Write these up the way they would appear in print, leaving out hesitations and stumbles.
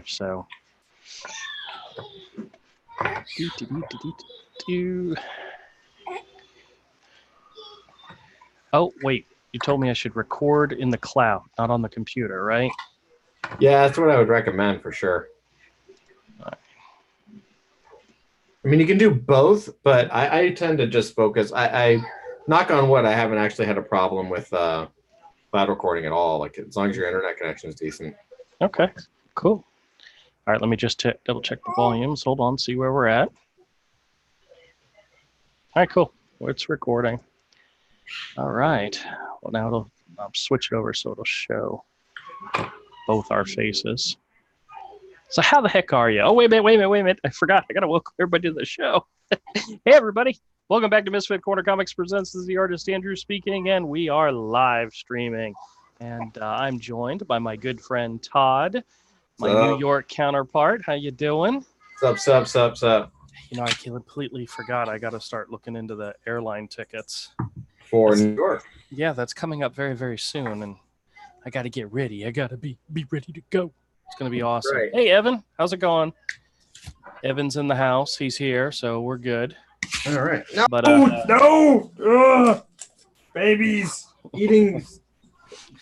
So, oh, wait. You told me I should record in the cloud, not on the computer, right? Yeah, that's what I would recommend for sure. I mean, you can do both, but I tend to just focus. I knock on wood, I haven't actually had a problem with cloud recording at all. Like, as long as your internet connection is decent. Okay, cool. All right, let me just double check the volumes. Hold on, see where we're at. All right, cool. It's recording. All right. Well, now I'll switch it over so it'll show both our faces. So how the heck are you? Oh, wait a minute. I forgot. I got to welcome everybody to the show. Hey, everybody. Welcome back to Misfit Corner Comics Presents. This is the artist Andrew speaking, and we are live streaming. And I'm joined by my good friend Todd, my New York counterpart. How you doing? Sup. You know, I completely forgot. I got to start looking into the airline tickets. For New York. Yeah, that's coming up very, very soon, and I got to get ready. I got to be ready to go. It's going to be awesome. Right. Hey, Evan, how's it going? Evan's in the house. He's here, so we're good. All right. No, but, no! Ugh. Babies eating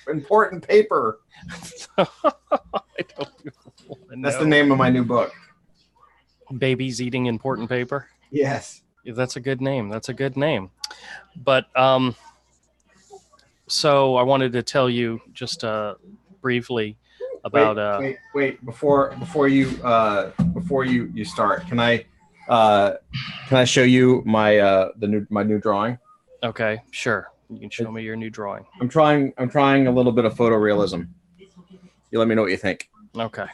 important paper. I don't know. That's the name of my new book. Babies eating important paper? Yes. That's a good name. But so I wanted to tell you just briefly about wait before you start, can I show you my my new drawing? Okay, sure. You can show me your new drawing. I'm trying a little bit of photorealism. You let me know what you think. Okay.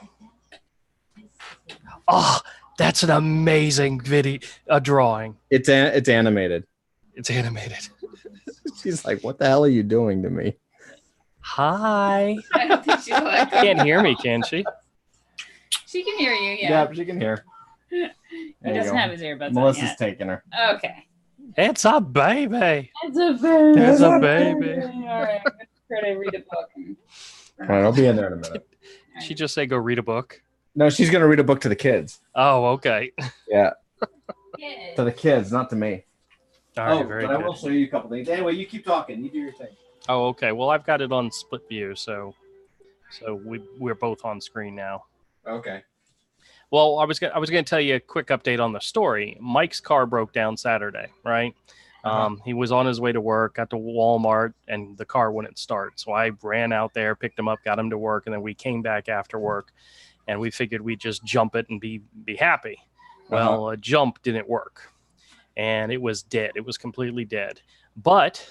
Oh, that's an amazing drawing. It's animated. It's animated. She's like, what the hell are you doing to me? Hi. Can't hear me, can she? She can hear you, yeah. Yeah, she can hear. He doesn't have his earbuds Melissa's on yet. taking her. Okay. It's a baby. It's a baby. It's a baby. All right, I'm going to try to read a book. All right, I'll be in there in a minute. She just say go read a book? No, she's going to read a book to the kids. Oh, okay. Yeah. To the kids, not to me. All right, very good. I will show you a couple things. Anyway, you keep talking. You do your thing. Oh, okay. Well, I've got it on split view, so we're both on screen now. Okay. Well, I was going to tell you a quick update on the story. Mike's car broke down Saturday, right? He was on his way to work, got to Walmart, and the car wouldn't start. So I ran out there, picked him up, got him to work, and then we came back after work, and we figured we'd just jump it and be happy. Well, a jump didn't work, and it was dead. It was completely dead. But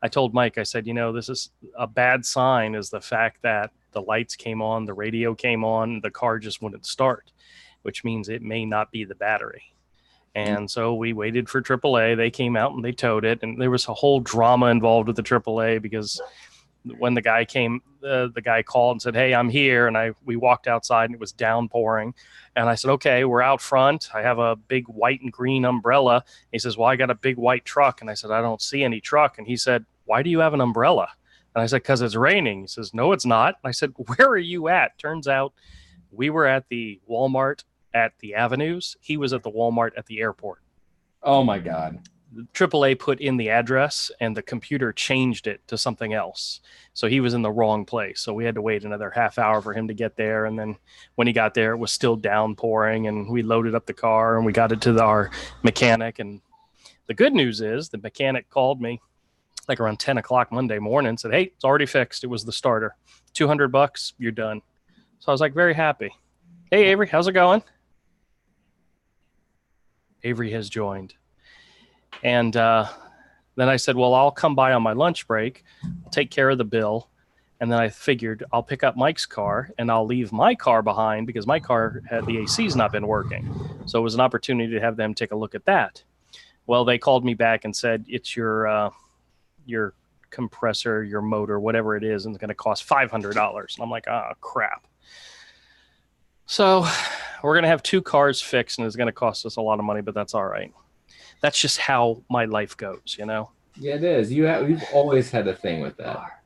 I told Mike, I said, this is a bad sign, is the fact that the lights came on, the radio came on, the car just wouldn't start, which means it may not be the battery. And so we waited for AAA. They came out and they towed it. And there was a whole drama involved with the AAA because when the guy came, the guy called and said, hey, I'm here. And we walked outside and it was downpouring. And I said, okay, we're out front. I have a big white and green umbrella. He says, well, I got a big white truck. And I said, I don't see any truck. And he said, why do you have an umbrella? And I said, because it's raining. He says, no, it's not. I said, where are you at? Turns out we were at the Walmart at the Avenues. He was at the Walmart at the airport. Oh, my God. AAA put in the address and the computer changed it to something else. So he was in the wrong place. So we had to wait another half hour for him to get there. And then when he got there, it was still downpouring and we loaded up the car and we got it to our mechanic. And the good news is the mechanic called me like around 10 o'clock Monday morning and said, hey, it's already fixed. It was the starter. $200, you're done. So I was like very happy. Hey, Avery, how's it going? Avery has joined. And then I said, well, I'll come by on my lunch break. I'll take care of the bill. And then I figured I'll pick up Mike's car and I'll leave my car behind because my car had the AC's not been working. So it was an opportunity to have them take a look at that. Well, they called me back and said, it's your compressor, your motor, whatever it is, and it's going to cost $500. And I'm like, oh, crap. So we're going to have 2 cars fixed and it's going to cost us a lot of money, but that's all right. That's just how my life goes, Yeah, it is. You've always had a thing with that.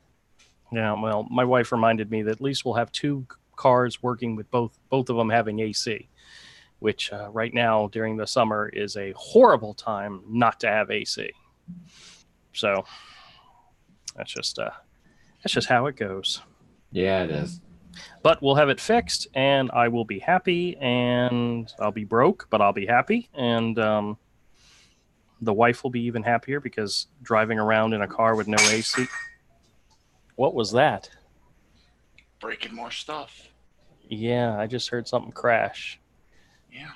Yeah, well, my wife reminded me that at least we'll have 2 cars working with both of them having AC, which right now during the summer is a horrible time not to have AC. So that's just how it goes. Yeah, it is. But we'll have it fixed, and I will be happy, and I'll be broke, but I'll be happy, and the wife will be even happier because driving around in a car with no AC. What was that? Breaking more stuff. Yeah, I just heard something crash. Yeah.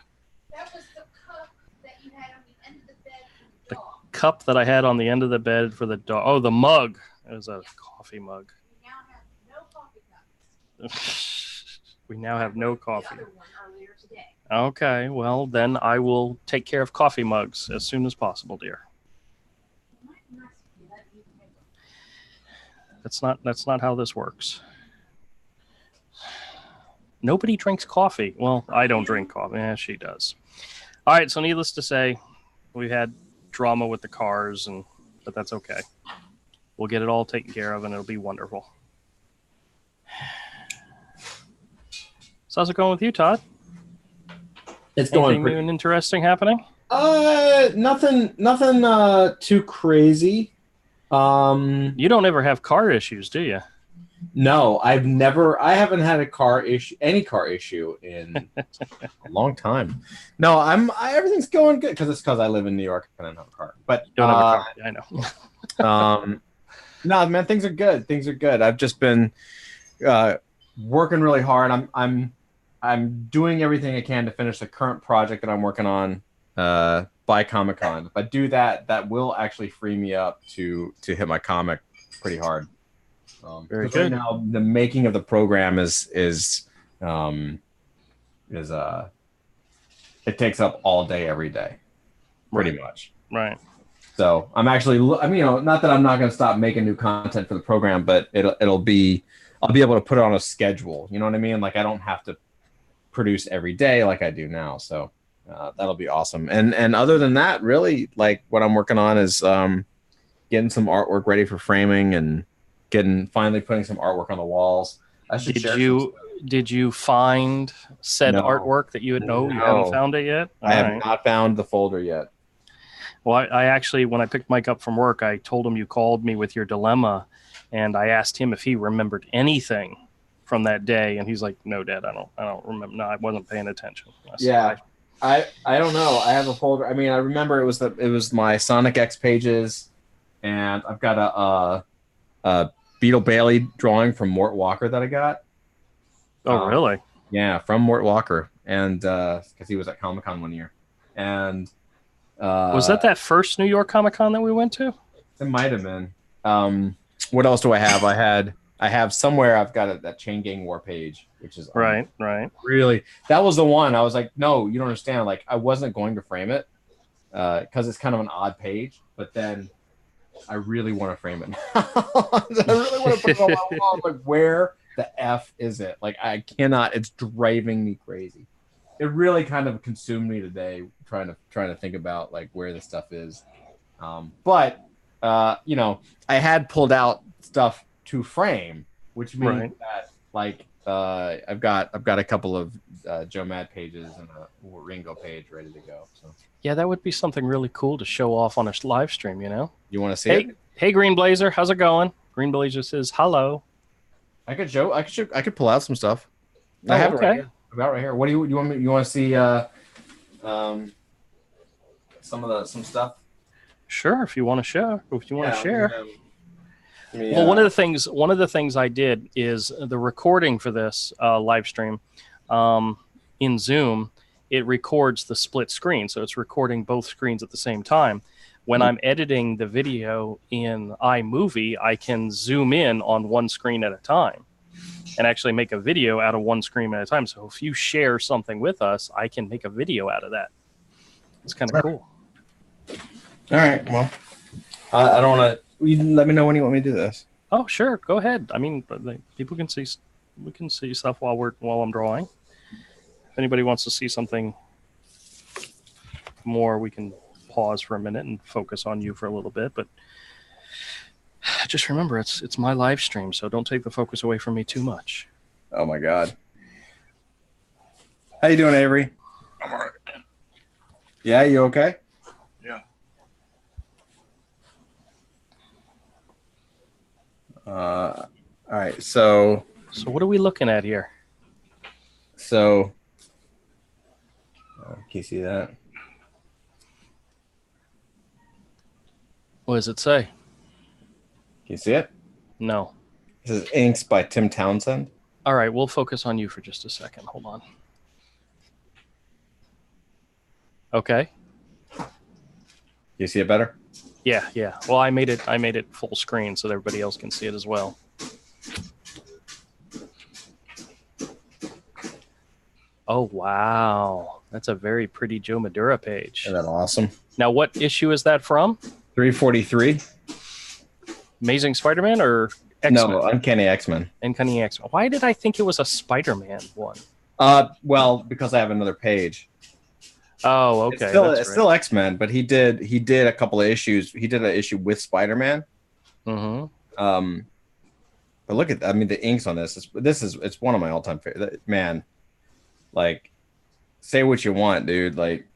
That was the cup that you had on the end of the bed for the dog. Cup that I had on the end of the bed for the dog. Oh, the mug. It was a coffee mug. We now have no coffee cups. We now have no The coffee. other one earlier today. Okay, well, then I will take care of coffee mugs as soon as possible, dear. That's not how this works. Nobody drinks coffee. Well, I don't drink coffee. Yeah, she does. All right, so needless to say, we've had drama with the cars, but that's okay. We'll get it all taken care of, and it'll be wonderful. So how's it going with you, Todd? It's going Anything pretty. new and interesting happening? Nothing too crazy. You don't ever have car issues, do you? No, I haven't had any car issue in a long time. No, everything's going good because I live in New York and I don't have a car. But You don't have a car. I know. no, man, things are good. Things are good. I've just been working really hard. I'm doing everything I can to finish the current project that I'm working on by Comic-Con. If I do that, that will actually free me up to hit my comic pretty hard. Very good. Right good. now, the making of the program is it takes up all day every day, pretty much. Right. So I'm actually, not that I'm not going to stop making new content for the program, but I'll be able to put it on a schedule. You know what I mean? Like I don't have to produce every day like I do now. So that'll be awesome. And other than that, really, like what I'm working on is getting some artwork ready for framing and finally putting some artwork on the walls. I should share Did you find said No. artwork that you had? No, you No. haven't found it yet. I have All right. not found the folder yet. Well, I actually, when I picked Mike up from work, I told him you called me with your dilemma, and I asked him if he remembered anything from that day, and he's like, "No, Dad, I don't remember. No, I wasn't paying attention." I said, Yeah. I don't know. I have a folder. I mean, I remember it was my Sonic X pages, and I've got a Beetle Bailey drawing from Mort Walker that I got. Oh, really? Yeah, from Mort Walker, and because he was at Comic-Con one year, and Was that first New York Comic Con that we went to? It might have been. What else do I have? I have somewhere. I've got that Chain Gang War page, which is Right. really, that was the one. I was like, no, you don't understand. Like, I wasn't going to frame it because it's kind of an odd page, but then I really want to frame it. I really want to put it on my wall. I'm like, where the F is it? Like, I cannot. It's driving me crazy. It really kind of consumed me today trying to think about like where the stuff is. But I had pulled out stuff to frame, which means Right. that like I've got a couple of Joe Mad pages and a Ringo page ready to go. So Yeah, that would be something really cool to show off on a live stream, you know? you want to see Hey, it? hey, Green Blazer, how's it going? Green Blazer says hello. I could pull out some stuff. Oh, I have it okay. right here. I've got it right here. What do you want me? You want to see some stuff? Sure, if you want to share. If you want to share. Yeah. Well, one of the things I did is the recording for this live stream in Zoom. It records the split screen, so it's recording both screens at the same time. When I'm editing the video in iMovie, I can zoom in on one screen at a time and actually make a video out of one screen at a time. So if you share something with us, I can make a video out of that. It's kind of cool. All right. Well, I don't want to. You let me know when you want me to do this. Oh, sure. Go ahead. I mean, people can see. We can see stuff while I'm drawing. If anybody wants to see something more, we can pause for a minute and focus on you for a little bit. But just remember, it's my live stream, so don't take the focus away from me too much. Oh my God. How you doing, Avery? I'm all right. Yeah, you okay? Yeah. All right. So what are we looking at here? can you see that? What does it say? Can you see it? No. This is Inks by Tim Townsend. All right, we'll focus on you for just a second. Hold on. Okay. You see it better? Yeah, yeah. Well, I made it full screen so that everybody else can see it as well. Oh, wow. That's a very pretty Joe Madura page. Isn't that awesome? Now, what issue is that from? 343. Amazing Spider-Man or X-Men? No, Uncanny X-Men. Uncanny X-Men. Why did I think it was a Spider-Man one? Well, because I have another page. Oh, okay. It's still X-Men, but he did a couple of issues. He did an issue with Spider-Man. Mm-hmm. But look at, I mean, the inks on this. It's one of my all-time favorite. Man, like, say what you want, dude. Like,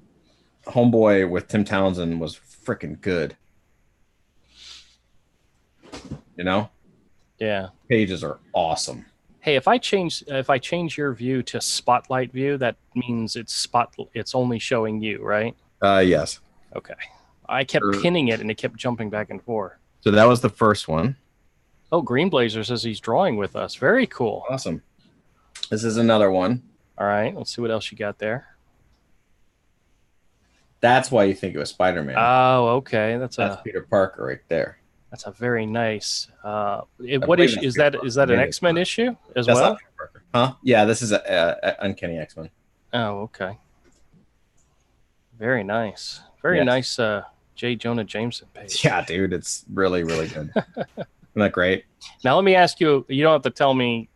Homeboy with Tim Townsend was freaking good. You know? Yeah. Pages are awesome. Hey, if I change your view to spotlight view, that means it's only showing you, right? Yes. Okay. I kept pinning it and it kept jumping back and forth. So that was the first one. Oh, Green Blazer says he's drawing with us. Very cool. Awesome. This is another one. All right, let's see what else you got there. That's why you think it was Spider-Man. Oh, okay. That's Peter Parker right there. That's a very nice. What issue is that? Is that an X-Men issue as That's well? not Peter Parker. Huh? Yeah, this is a Uncanny X-Men. Oh, okay. Very nice. Very nice. J. Jonah Jameson page. Yeah, dude, it's really, really good. Isn't that great? Now let me ask you. You don't have to tell me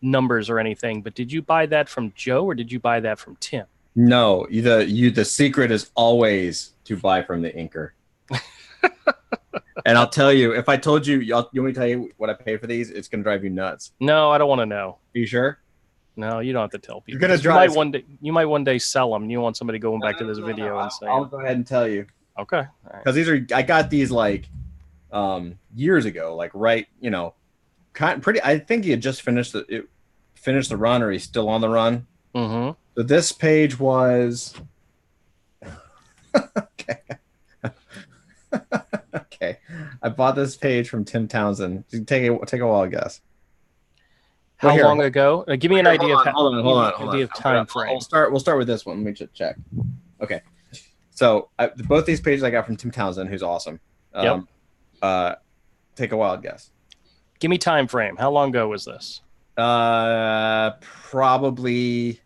numbers or anything, but did you buy that from Joe or did you buy that from Tim? No, the secret is always to buy from the inker. And I'll tell you, if I told you, you want me to tell you what I pay for these? It's gonna drive you nuts. No, I don't want to know. Are you sure? No, you don't have to tell people. You're gonna drive. You might one day sell them. You want somebody going back to this video and saying, I'll go ahead and tell you. Okay. Because I got these like years ago, like pretty. I think he had just finished the run, or he's still on the run. Mm-hmm. So this page was okay. Okay, I bought this page from Tim Townsend. Take a wild guess. How long ago? Give me an idea of time frame. We'll start with this one. Let me just check. Okay, so both these pages I got from Tim Townsend, who's awesome. Take a wild guess. Give me time frame. How long ago was this? Probably.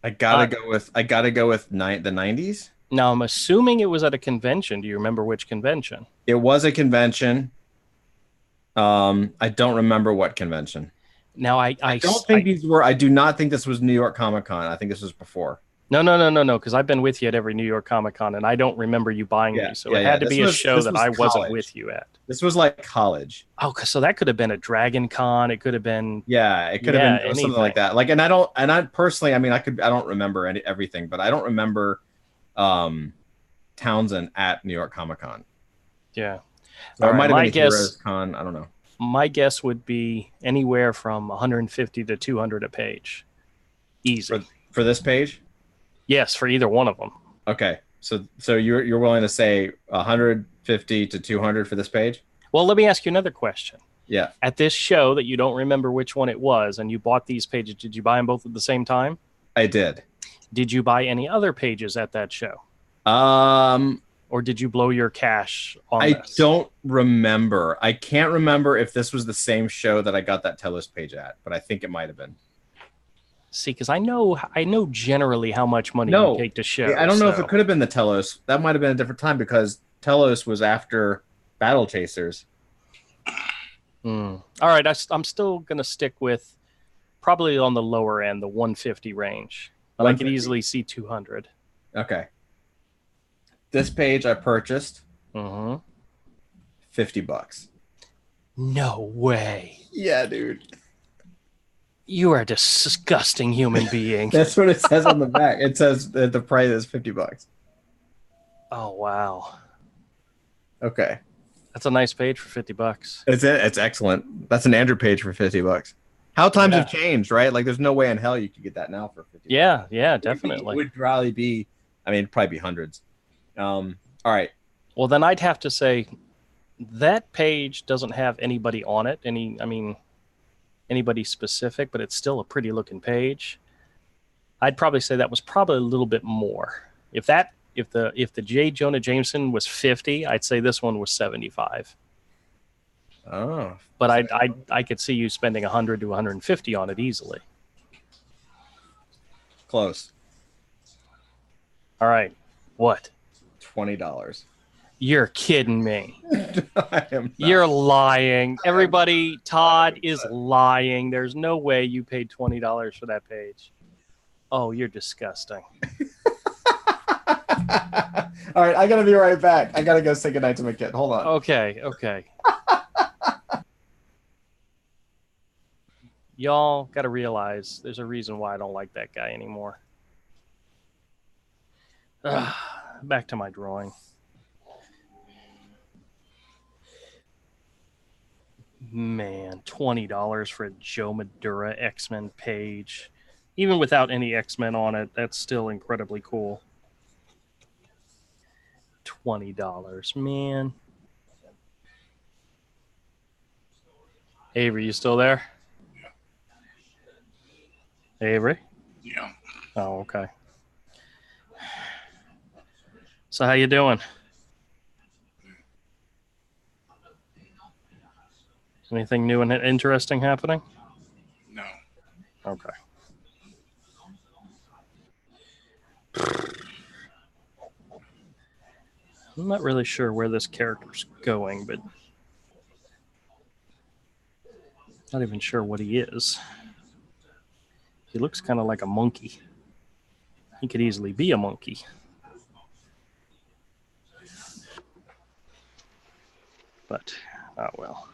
I gotta go with the 90s. Now I'm assuming it was at a convention. Do you remember which convention? It was a convention. I don't remember what convention. Now I don't think these were. I do not think this was New York Comic Con. I think this was before. No. Because I've been with you at every New York Comic Con, and I don't remember you buying these. So it had to be a show that I wasn't with you at. This was like college. Oh, so that could have been a Dragon Con. It could have been. Yeah, it could have been something like that. Like, and I personally, I mean, I don't remember everything, but I don't remember Townsend at New York Comic Con. Yeah. So it might have been Heroes Con. I don't know. My guess would be anywhere from 150 to 200 a page. Easy. For this page? Yes, for either one of them. Okay. So you're willing to say 150 to 200 for this page? Well, let me ask you another question. Yeah. At this show that you don't remember which one it was and you bought these pages, did you buy them both at the same time? I did. Did you buy any other pages at that show? Or did you blow your cash on this? I don't remember. I can't remember if this was the same show that I got that Telos page at, but I think it might have been. See, because I know generally how much money you take to show. I don't know if it could have been the Telos. That might have been a different time because Telos was after Battle Chasers. All right, I'm still going to stick with probably on the lower end, the 150 range. But I could easily see 200. Okay. This page I purchased $50. No way. Yeah, dude. You are a disgusting human being. That's what it says on the back. It says that the price is $50. Oh wow, Okay. that's a nice page for $50. It's excellent. That's an Andrew page for $50. How times Yeah. have changed, right? Like, there's no way in hell you could get that now for $50. Yeah, It definitely. would probably be, I mean, probably be hundreds. All right. Well, then I'd have to say that page doesn't have anybody on it. Anybody specific, but it's still a pretty looking page. I'd probably say that was probably a little bit more. If the J. Jonah Jameson was 50, I'd say this one was 75. Oh, But I could see you spending 100 to 150 on it easily. close. All right. What? $20. You're kidding me. I am not. You're lying. Everybody, Todd is lying. There's no way you paid $20 for that page. Oh, you're disgusting. All right, I gotta be right back. I gotta go say goodnight to my kid. Hold on. Okay. Y'all got to realize there's a reason why I don't like that guy anymore. Back to my drawing. Man, $20 for a Joe Madura X-Men page. Even without any X-Men on it, that's still incredibly cool. $20, man. Avery, you still there? Avery? Yeah. Oh, okay. So how you doing? Anything new and interesting happening? No. Okay. I'm not really sure where this character's going, but not even sure what he is. He looks kind of like a monkey. He could easily be a monkey. But, oh well.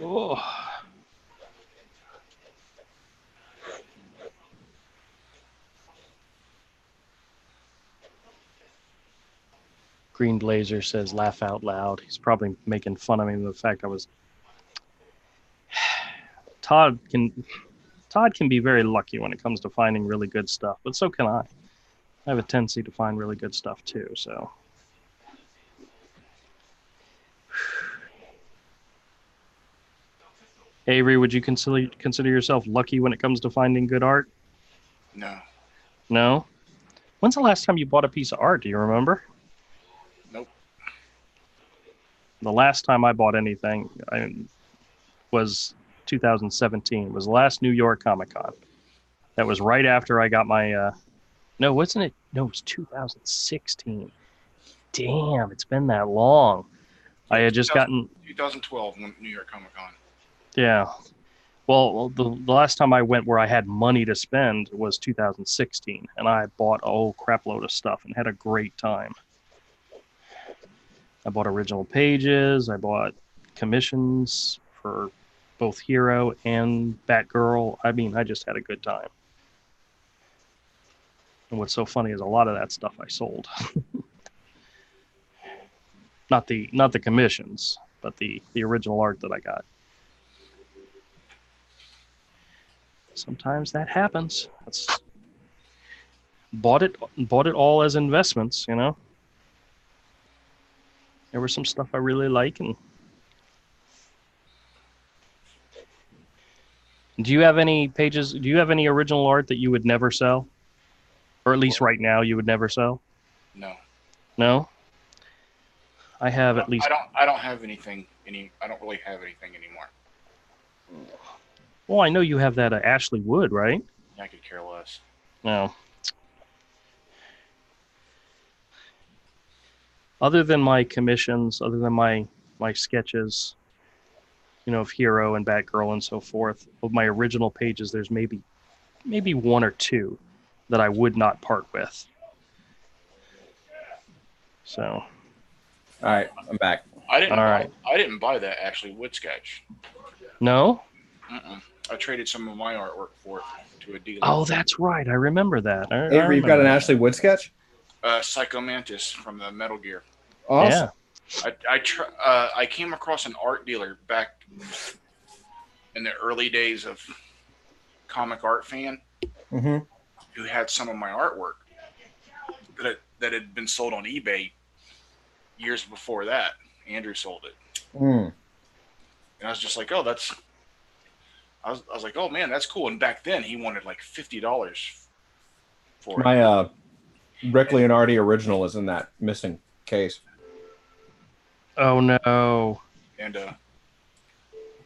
Oh. Green Blazer says laugh out loud. He's probably making fun of me with the fact I was Todd can be very lucky when it comes to finding really good stuff, but so can I. I have a tendency to find really good stuff too, so. Avery, would you consider yourself lucky when it comes to finding good art? No. No? When's the last time you bought a piece of art? Do you remember? Nope. The last time I bought anything was 2017. It was the last New York Comic Con. That was right after I got my... No, wasn't it? No, it was 2016. Damn, it's been that long. I had just gotten... 2012, New York Comic Con. Yeah. Well, the last time I went where I had money to spend was 2016, and I bought a whole crap load of stuff and had a great time. I bought original pages. I bought commissions for both Hero and Batgirl. I mean, I just had a good time. And what's so funny is a lot of that stuff I sold. Not the commissions, but the original art that I got. Sometimes that happens. That's bought it all as investments, you know. There was some stuff I really like. And do you have any pages? Do you have any original art that you would never sell, or at least right now you would never sell? No. No. I have at least. I don't have anything. I don't really have anything anymore. Well, I know you have that Ashley Wood, right? I could care less. No. Other than my commissions, other than my sketches, you know, of Hero and Batgirl and so forth, of my original pages, there's maybe one or two that I would not part with. So. All right, I'm back. I didn't. All buy, right. I didn't buy that actually. Wood sketch. No? I traded some of my artwork for it to a dealer. Oh, that's right. I remember that. I Avery, you've got an remember Ashley Wood sketch? Psycho Mantis from the Metal Gear. Awesome. I came across an art dealer back in the early days of Comic Art Fan Mm-hmm. who had some of my artwork that had been sold on eBay years before that. Andrew sold it. Mm. And I was just like, oh, I was like, oh man, that's cool. And back then he wanted like $50 for it. My Rick Leonardi original is in that missing case. Oh, no. And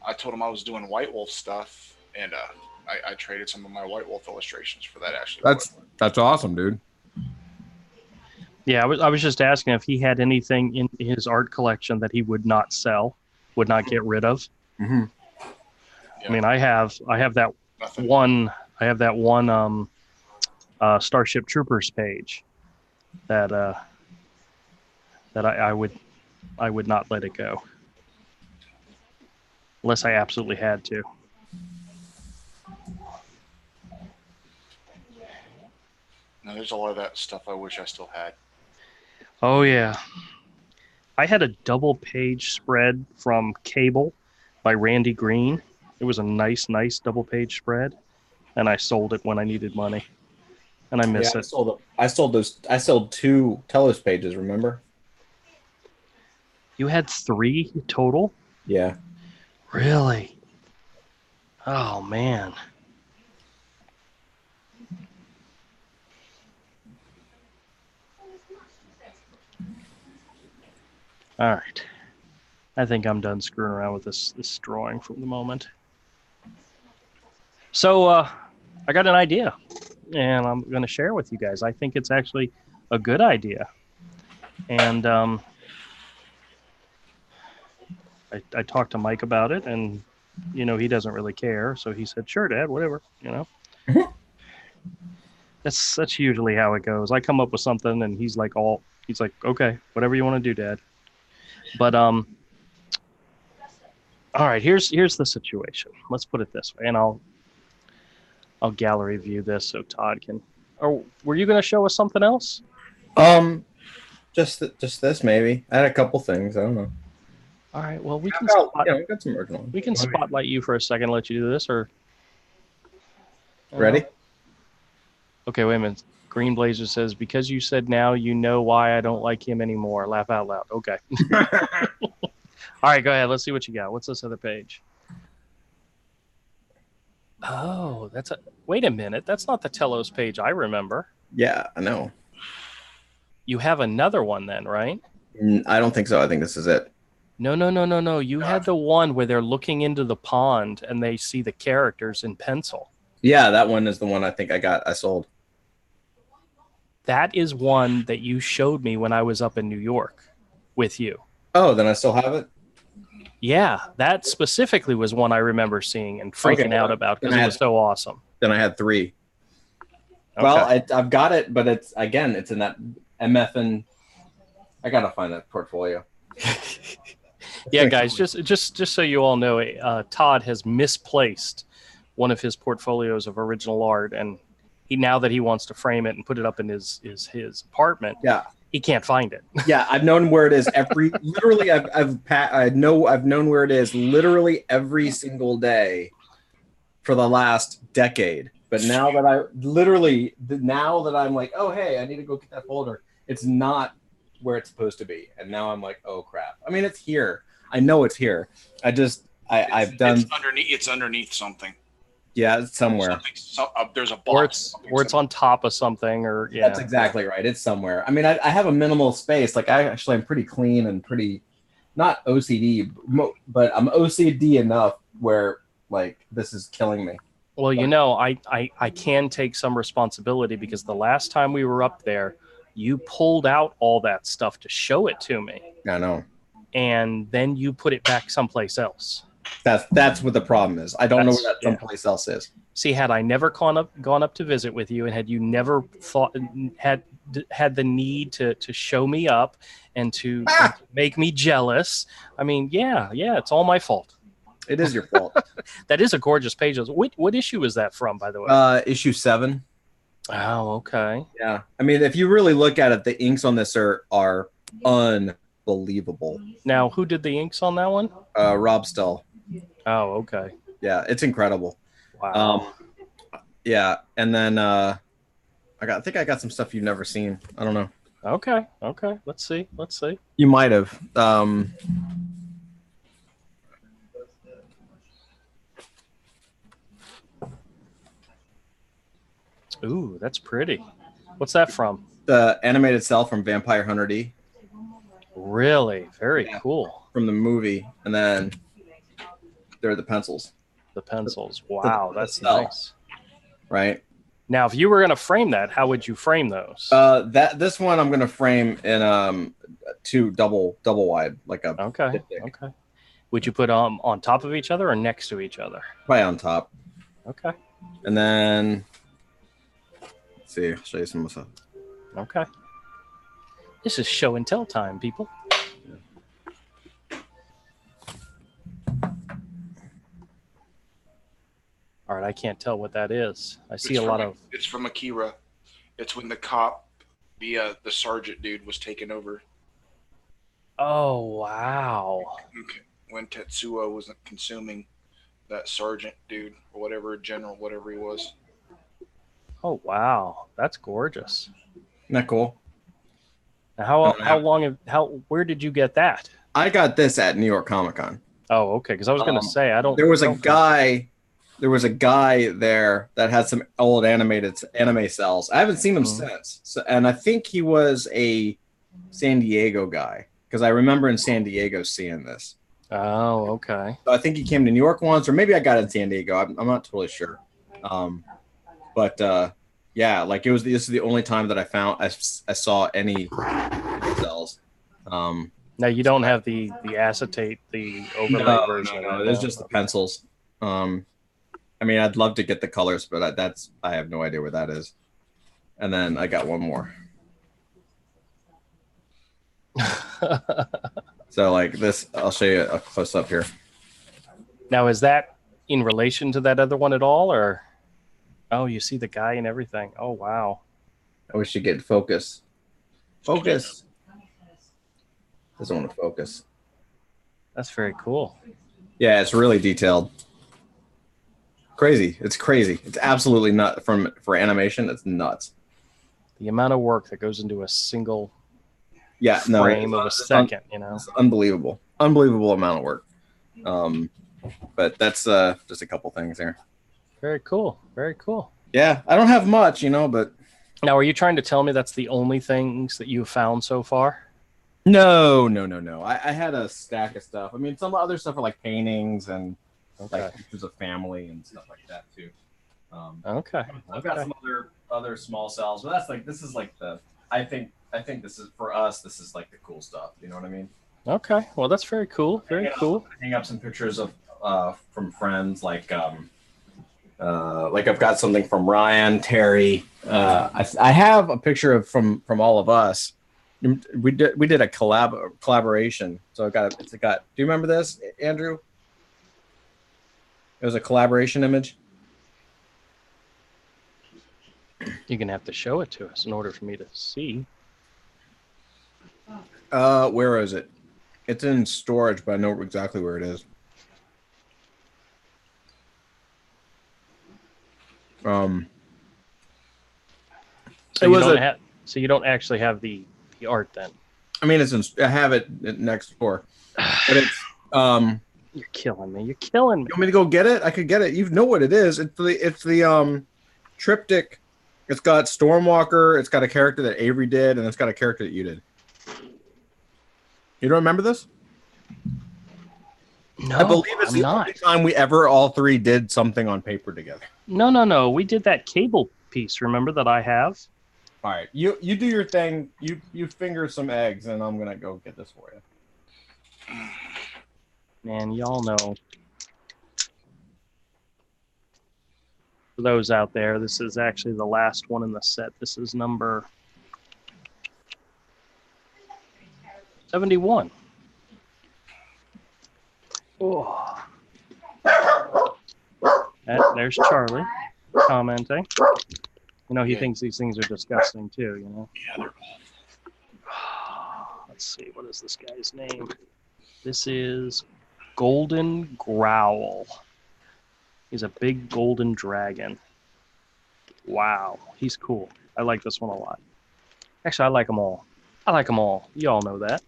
I told him I was doing White Wolf stuff, and I traded some of my White Wolf illustrations for that. Actually, That's awesome, dude. Yeah, I was just asking if he had anything in his art collection that he would not sell, would not get rid of. Mm-hmm. Yeah. I mean, I have that Nothing. one. I have that one Starship Troopers page that I would not let it go unless I absolutely had to. No, there's a lot of that stuff I wish I still had. Oh yeah, I had a double page spread from Cable by Randy Green. It was a nice double page spread, and I sold it when I needed money, and I miss it. I sold 2 Telos pages. Remember? You had 3 total? Yeah. Really? Oh man. All right. I think I'm done screwing around with this drawing for the moment. So I got an idea, and I'm going to share with you guys. I think it's actually a good idea. And I talked to Mike about it, and, he doesn't really care. So he said, sure, Dad, whatever, That's usually how it goes. I come up with something, and he's like, okay, whatever you want to do, Dad. But all right, here's the situation. Let's put it this way, and I'll gallery view this so Todd can. Or were you going to show us something else? Just this maybe. I had a couple things. I don't know. All right. Well, we can we got some original. we can spotlight you for a second. Let you do this, or ready? Okay, wait a minute. Green Blazer says, because you said now, you know why I don't like him anymore. Laugh out loud. Okay. All right, go ahead. Let's see what you got. What's this other page? Oh, wait a minute. That's not the Telos page I remember. Yeah, I know. You have another one then, right? I don't think so. I think this is it. No. You had the one where they're looking into the pond and they see the characters in pencil. Yeah, that one is the one I think I sold. That is one that you showed me when I was up in New York with you. Oh, then I still have it? Yeah, that specifically was one I remember seeing and freaking out about because it was so awesome. Then I had 3. Okay. Well, I've got it, but it's in that MF, and I gotta find that portfolio. Yeah, guys, just so you all know, Todd has misplaced one of his portfolios of original art, and now that he wants to frame it and put it up in his apartment, yeah, he can't find it. Yeah, I've known where it is literally. I've known where it is literally every single day for the last decade. But now that I'm like, oh hey, I need to go get that folder. It's not where it's supposed to be, and now I'm like, oh crap. I mean, it's here. I know it's here. It's underneath something. Yeah, it's somewhere. There's a box. Or it's on top of something, or yeah. That's exactly right. It's somewhere. I mean, I have a minimal space. Like I'm pretty clean and pretty, not OCD, but I'm OCD enough where like this is killing me. Well, I can take some responsibility because the last time we were up there, you pulled out all that stuff to show it to me. I know. And then you put it back someplace else. That's what the problem is. I don't know where that someplace else is. See, had I never gone up to visit with you, and had you never had the need to show me up and to make me jealous. I mean, yeah, it's all my fault. It is your fault. That is a gorgeous page. What issue is that from, by the way? Issue 7. Oh, okay. Yeah. I mean, if you really look at it, the inks on this are unbelievable. Now, who did the inks on that one? Rob Stell. Oh, okay. Yeah, it's incredible. Wow. Yeah, and then I think I got some stuff you've never seen. I don't know. Okay. Let's see. You might have. Ooh, that's pretty. What's that from? The animated cell from Vampire Hunter D. Really? Very cool. From the movie, and then there are the pencils. The pencils. Wow, that's cell. nice. Right. Now, if you were going to frame that, how would you frame those? This one I'm going to frame in 2 double wide, like a Okay. Would you put on top of each other or next to each other? Probably on top. Okay. And then let's see, I'll show you some stuff. Okay. This is show and tell time, people. All right, I can't tell what that is. I see a lot of. It's from Akira. It's when the cop, the sergeant dude, was taken over. Oh wow! Okay. When Tetsuo wasn't consuming that sergeant dude or whatever, general, whatever he was. Oh wow, that's gorgeous. Isn't that cool? Now, where did you get that? I got this at New York Comic Con. Oh, okay. Because I was going to say I don't. There was a guy there that had some old anime cells. I haven't seen him since. So, and I think he was a San Diego guy because I remember in San Diego seeing this. Oh, okay. So I think he came to New York once, or maybe I got it in San Diego. I'm not totally sure. Yeah, like this is the only time that I saw any cells. Now you don't have the acetate, the overlay version. No, there's just the pencils. I mean, I'd love to get the colors, but I have no idea where that is. And then I got one more. So like this, I'll show you a close up here. Now, is that in relation to that other one at all, or? Oh, you see the guy and everything. Oh, wow. I wish you get focus. Focus. Doesn't want to focus. That's very cool. Yeah, it's really detailed. Crazy. It's crazy. It's absolutely nuts. For animation, it's nuts. The amount of work that goes into a single frame of a second, It's unbelievable. Unbelievable amount of work. But that's just a couple things here. Very cool. Yeah, I don't have much, but now, are you trying to tell me that's the only things that you've found so far? No. I had a stack of stuff. I mean, some other stuff are like paintings and like pictures of family and stuff like that too. I've got some other small cells, but this is like I think this is for us. This is like the cool stuff. You know what I mean? Okay. Well, that's very cool. Very cool. Hang up some pictures of from friends like I've got something from Ryan, Terry. I have a picture from all of us. We did a collaboration. So it's got. Do you remember this, Andrew? It was a collaboration image. You're gonna have to show it to us in order for me to see. Where is it? It's in storage, but I know exactly where it is. So you don't actually have the art then? I mean, I have it next door, but it's You're killing me. You're killing me. You want me to go get it? I could get it. You know what it is? It's the triptych. It's got Stormwalker. It's got a character that Avery did, and it's got a character that you did. You don't remember this? No, I believe it's the only time we ever all three did something on paper together. No. We did that cable piece. Remember that I have? All right, you do your thing. You finger some eggs, and I'm gonna go get this for you. Man, y'all know. For those out there, this is actually the last one in the set. This is number 71. Oh. There's Charlie commenting. You know, he Yeah. thinks these things are disgusting too, you know. Yeah, they're Let's see, what is this guy's name? This is Golden Growl. He's a big golden dragon. Wow, he's cool. I like this one a lot. Actually, I like them all. I like them all. You all know that.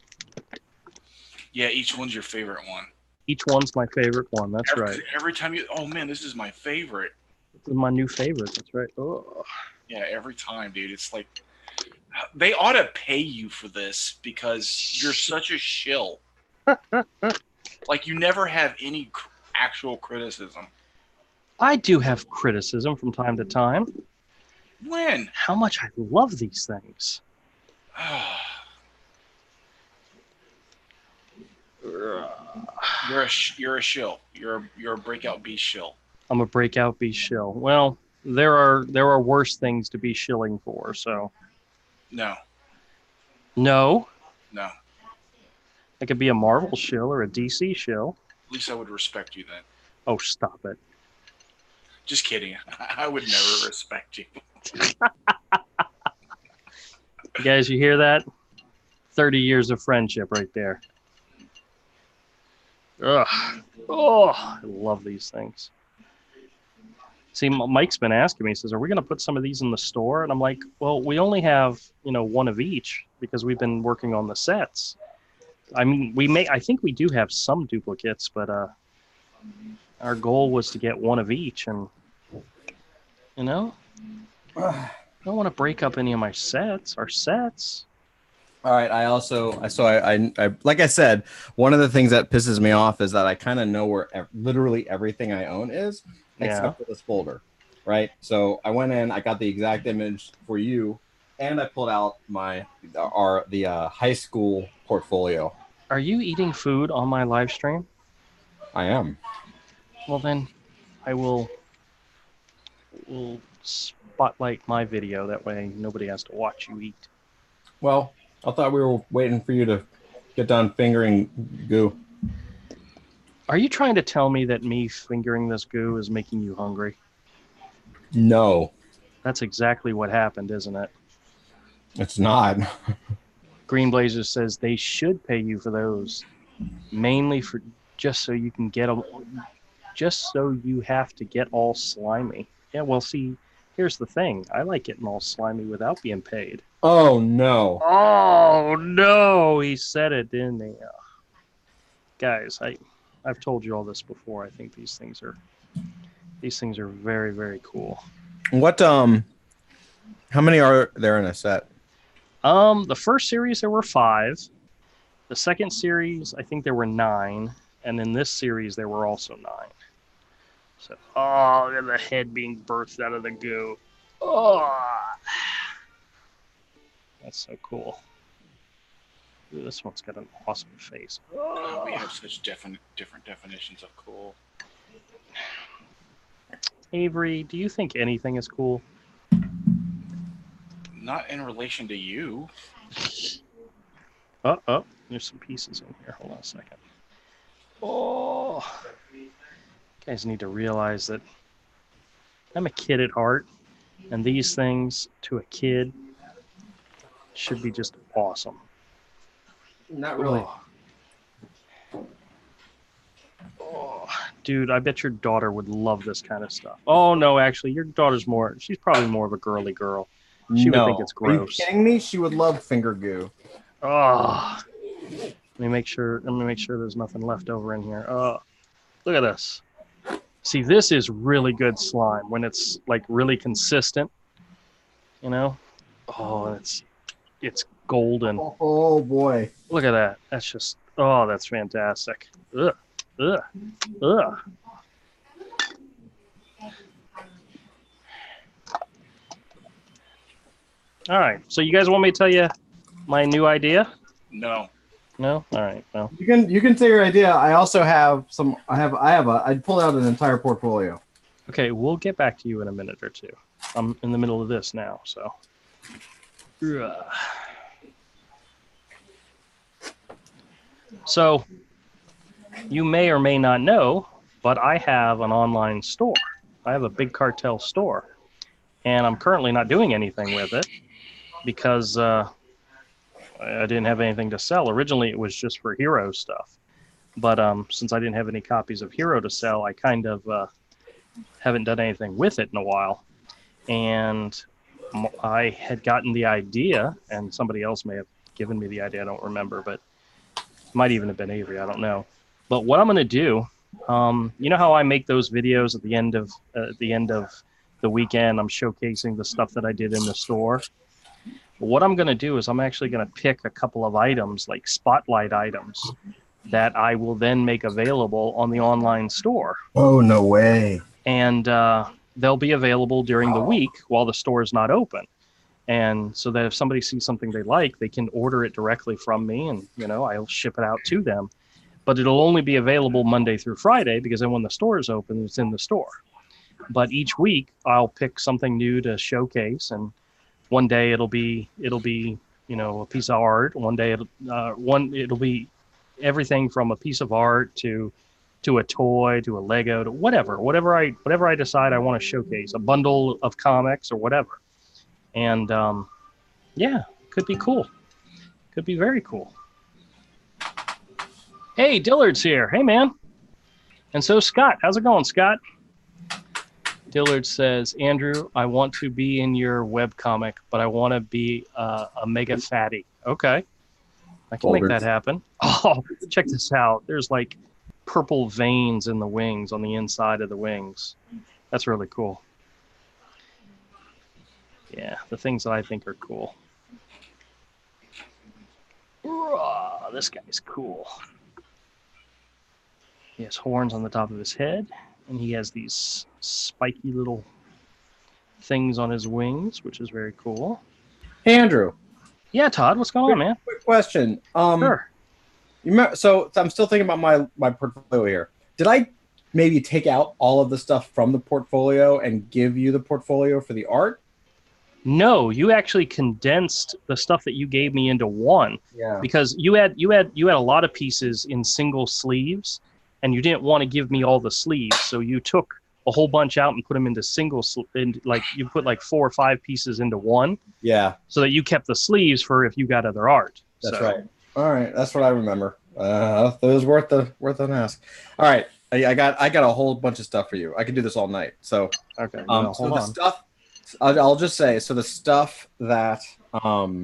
Yeah, each one's your favorite one. Each one's my favorite one. That's right. Every time you, oh man, this is my favorite. This is my new favorite. That's right. Oh. Yeah, every time, dude. It's like they ought to pay you for this because you're such a shill. Like you never have any actual criticism. I do have criticism from time to time. When? How much I love these things. You're a shill. You're a breakout beast shill. I'm a breakout beast shill. Well, there are worse things to be shilling for. So No. no, No. I could be a Marvel shill or a DC shill. At least I would respect you then. Oh, stop it. Just kidding. I would never respect you. You guys, you hear that? 30 years of friendship right there. Ugh. Oh, I love these things. See, Mike's been asking me, he says, are we going to put some of these in the store? And I'm like, well, we only have, one of each because we've been working on the sets. I mean, I think we do have some duplicates, but our goal was to get one of each. And, I don't want to break up any of my sets, our sets. All right. I like I said, one of the things that pisses me off is that I kind of know where literally everything I own is, except for this folder, right? So I went in, I got the exact image for you, and I pulled out the high school portfolio. Are you eating food on my live stream? I am. Well, then I will spotlight my video. That way nobody has to watch you eat. Well, I thought we were waiting for you to get done fingering goo. Are you trying to tell me that me fingering this goo is making you hungry? No. That's exactly what happened, isn't it? It's not. Green Blazer says they should pay you for those, mainly for just so you can get them, just so you have to get all slimy. Yeah, well, see, here's the thing. I like getting all slimy without being paid. Oh, no. Oh, no. He said it, didn't he? Guys, I've told you all this before. I think these things are very, very cool. What, how many are there in a set? The first series, there were 5. The second series, I think there were 9. And in this series, there were also 9. So, look at the head being birthed out of the goo. Oh, that's so cool. Ooh, this one's got an awesome face. Oh, we have such different definitions of cool. Avery, do you think anything is cool? Not in relation to you. Oh, there's some pieces in here. Hold on a second. Oh, you guys need to realize that I'm a kid at heart, and these things to a kid should be just awesome. Not really. Oh, dude, I bet your daughter would love this kind of stuff. Oh, no, actually, your daughter's she's probably more of a girly girl. She would think it's gross. Are you kidding me? She would love finger goo. Oh, let me make sure there's nothing left over in here. Oh, look at this. See, this is really good slime when it's like really consistent, Oh, it's golden. Oh boy. Look at that. That's just, that's fantastic. Ugh. Ugh. Ugh. All right. So you guys want me to tell you my new idea? No. No? All right. Well. You can say your idea. I also have I pulled out an entire portfolio. Okay, we'll get back to you in a minute or two. I'm in the middle of this now, so. Ugh. So you may or may not know, but I have an online store. I have a Big Cartel store, and I'm currently not doing anything with it because I didn't have anything to sell. Originally, it was just for Hero stuff, but since I didn't have any copies of Hero to sell, I kind of haven't done anything with it in a while. And I had gotten the idea, and somebody else may have given me the idea. I don't remember, but it might even have been Avery. I don't know. But what I'm going to do, you know how I make those videos at the end of the weekend? I'm showcasing the stuff that I did in the store. What I'm going to do is I'm actually going to pick a couple of items, like spotlight items, that I will then make available on the online store. Oh, no way. And they'll be available during the week while the store is not open. And so that if somebody sees something they like, they can order it directly from me, and I'll ship it out to them. But it'll only be available Monday through Friday, because then when the store is open, it's in the store. But each week I'll pick something new to showcase, and one day it'll be a piece of art. One day it'll be everything from a piece of art to a toy, to a Lego, to whatever I decide I want to showcase, a bundle of comics or whatever. And yeah, could be cool. Could be very cool. Hey, Dillard's here. Hey, man. And so Scott. How's it going, Scott? Dillard says, Andrew, I want to be in your webcomic, but I want to be a mega fatty. Okay. I can make that happen. Oh, check this out. There's like purple veins in the wings, on the inside of the wings. That's really cool. Yeah, the things that I think are cool. This guy's cool. He has horns on the top of his head, and he has these spiky little things on his wings, which is very cool. Hey, Andrew. Yeah, Todd, what's going on, man? Quick question. Sure. You remember, so I'm still thinking about my portfolio here. Did I maybe take out all of the stuff from the portfolio and give you the portfolio for the art? No, you actually condensed the stuff that you gave me into one. Yeah. Because you had a lot of pieces in single sleeves, and you didn't want to give me all the sleeves, so you took a whole bunch out and put them into like you put like 4 or 5 pieces into one. Yeah. So that you kept the sleeves for if you got other art. That's right. All right, that's what I remember. It was worth an ask. All right, I got a whole bunch of stuff for you. I can do this all night. So okay. Well, so the stuff. I'll just say, so the stuff that so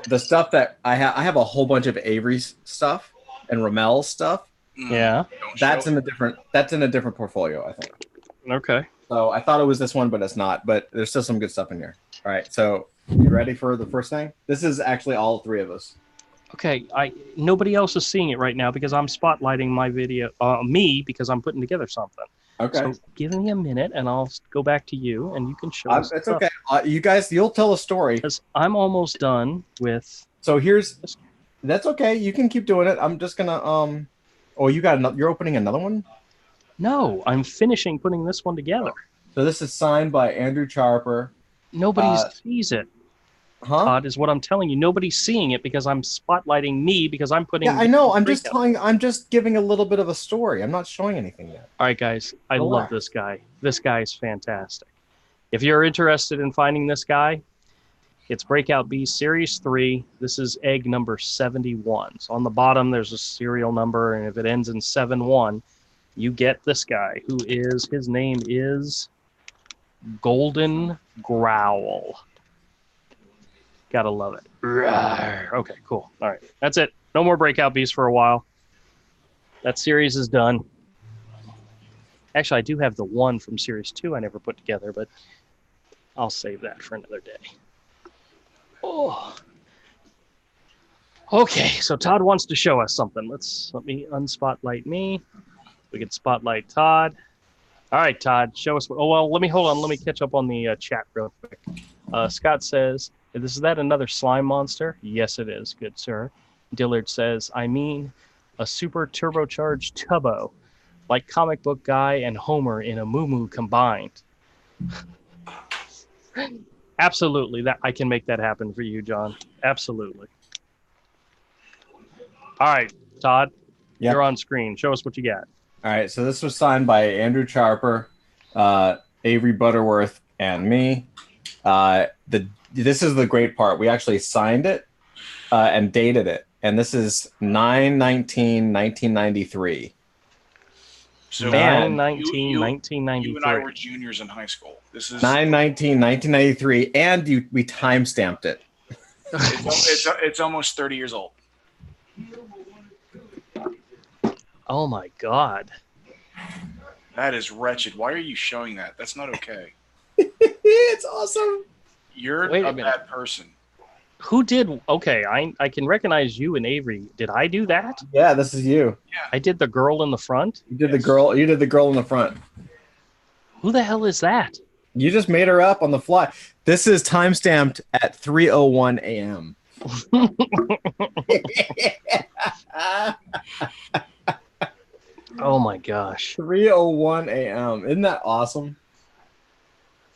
the stuff that I have a whole bunch of Avery's stuff and Ramel's stuff. Yeah. That's in a different portfolio, I think. Okay. So I thought it was this one, but it's not. But there's still some good stuff in here. All right. So you ready for the first thing? This is actually all 3 of us. Okay. Nobody else is seeing it right now because I'm spotlighting my video, me, because I'm putting together something. Okay. So give me a minute, and I'll go back to you, and you can show us. It's okay. You guys, you'll tell a story. Because I'm almost done with. So that's okay. You can keep doing it. I'm just gonna Oh, you're opening another one? No, I'm finishing putting this one together. So this is signed by Andrew Charper. Nobody sees it. Huh? Todd, is what I'm telling you. Nobody's seeing it because I'm spotlighting me, because I'm putting. Yeah, I know. I'm just giving a little bit of a story. I'm not showing anything yet. All right, guys. I love this guy. This guy is fantastic. If you're interested in finding this guy, it's Breakout B Series 3. This is egg number 71. So on the bottom, there's a serial number, and if it ends in 71, you get this guy, his name is Golden Growl. Gotta love it. Okay, cool. All right, that's it. No more Breakout Bees for a while. That series is done. Actually, I do have the one from Series 2 I never put together, but I'll save that for another day. Oh. Okay, so Todd wants to show us something. Let me unspotlight me. We can spotlight Todd. All right, Todd, show us. Oh, well, let me catch up on the chat real quick. Scott says, is that another slime monster? Yes, it is, good sir. Dillard says, I mean a super turbocharged Tubbo, like comic book guy and Homer in a moo-moo combined. Absolutely, that I can make that happen for you, John. Absolutely. All right, Todd, Yep. you're on screen. Show us what you got. All right, so this was signed by Andrew Charper, Avery Butterworth, and me. This is the great part. We actually signed it and dated it, and this is 9/19/1993. So 9/19/1993. you and I were juniors in high school. This is 9/19/1993, and we time stamped it. it's almost 30 years old. Oh my God. That is wretched. Why are you showing that? That's not okay. It's awesome. You're Wait a a minute. bad person. Who did? Okay, I can recognize you and Avery. Did I do that? Yeah, this is you. I did the girl in the front. You did the girl. You did the girl in the front. Who the hell is that? You just made her up on the fly. This is time stamped at 3:01 a.m. Oh my gosh. 3:01 a.m. Isn't that awesome?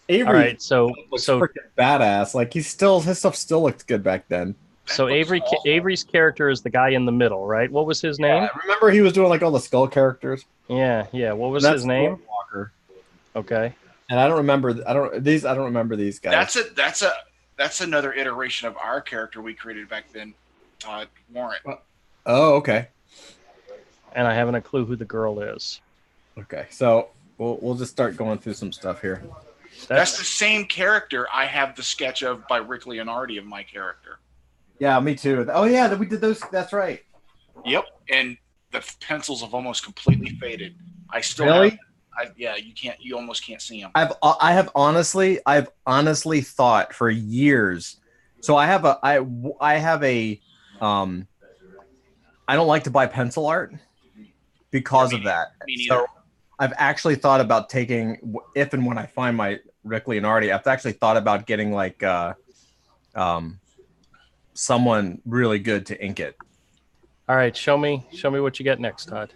Avery All right, so freaking badass. Like his stuff still looked good back then. Avery's character is the guy in the middle, right? What was his name? I remember he was doing like all the skull characters. Yeah. What was his name? Walker. Okay. And I don't remember these guys. That's another iteration of our character we created back then, Todd Warrant. Oh, okay. And I haven't a clue who the girl is. Okay. So we'll just start going through some stuff here. That's the same character I have the sketch of by Rick Leonardi of my character. Yeah, me too. Oh yeah, we did those. That's right. Yep, and the pencils have almost completely faded. I still Really? You almost can't see them. I've honestly thought for years. So I have a I don't like to buy pencil art because of that. Me neither. So I've actually thought about taking, if and when I find my Rick Leonardi, I've actually thought about getting like someone really good to ink it. All right, show me what you got next, Todd.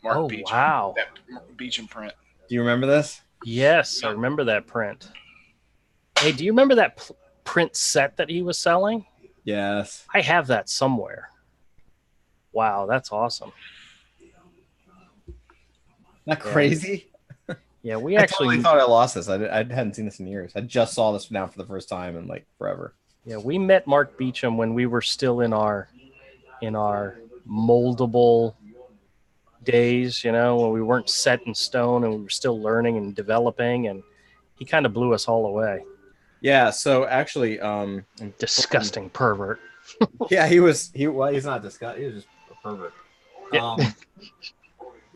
Mark Oh, Beecham. wow. That Beecham print. Do you remember this? Yes, I remember that print. Hey, do you remember that print set that he was selling? Yes. I have that somewhere. Wow, that's awesome. Not crazy. Yeah, we I actually totally thought I lost this. I hadn't seen this in years. I just saw this now for the first time in like forever. Yeah, we met Mark Beecham when we were still in our moldable days, when we weren't set in stone and we were still learning and developing, and he kind of blew us all away. Yeah, so actually Disgusting pervert. yeah, he's not disgusting. He was just a pervert. Yeah.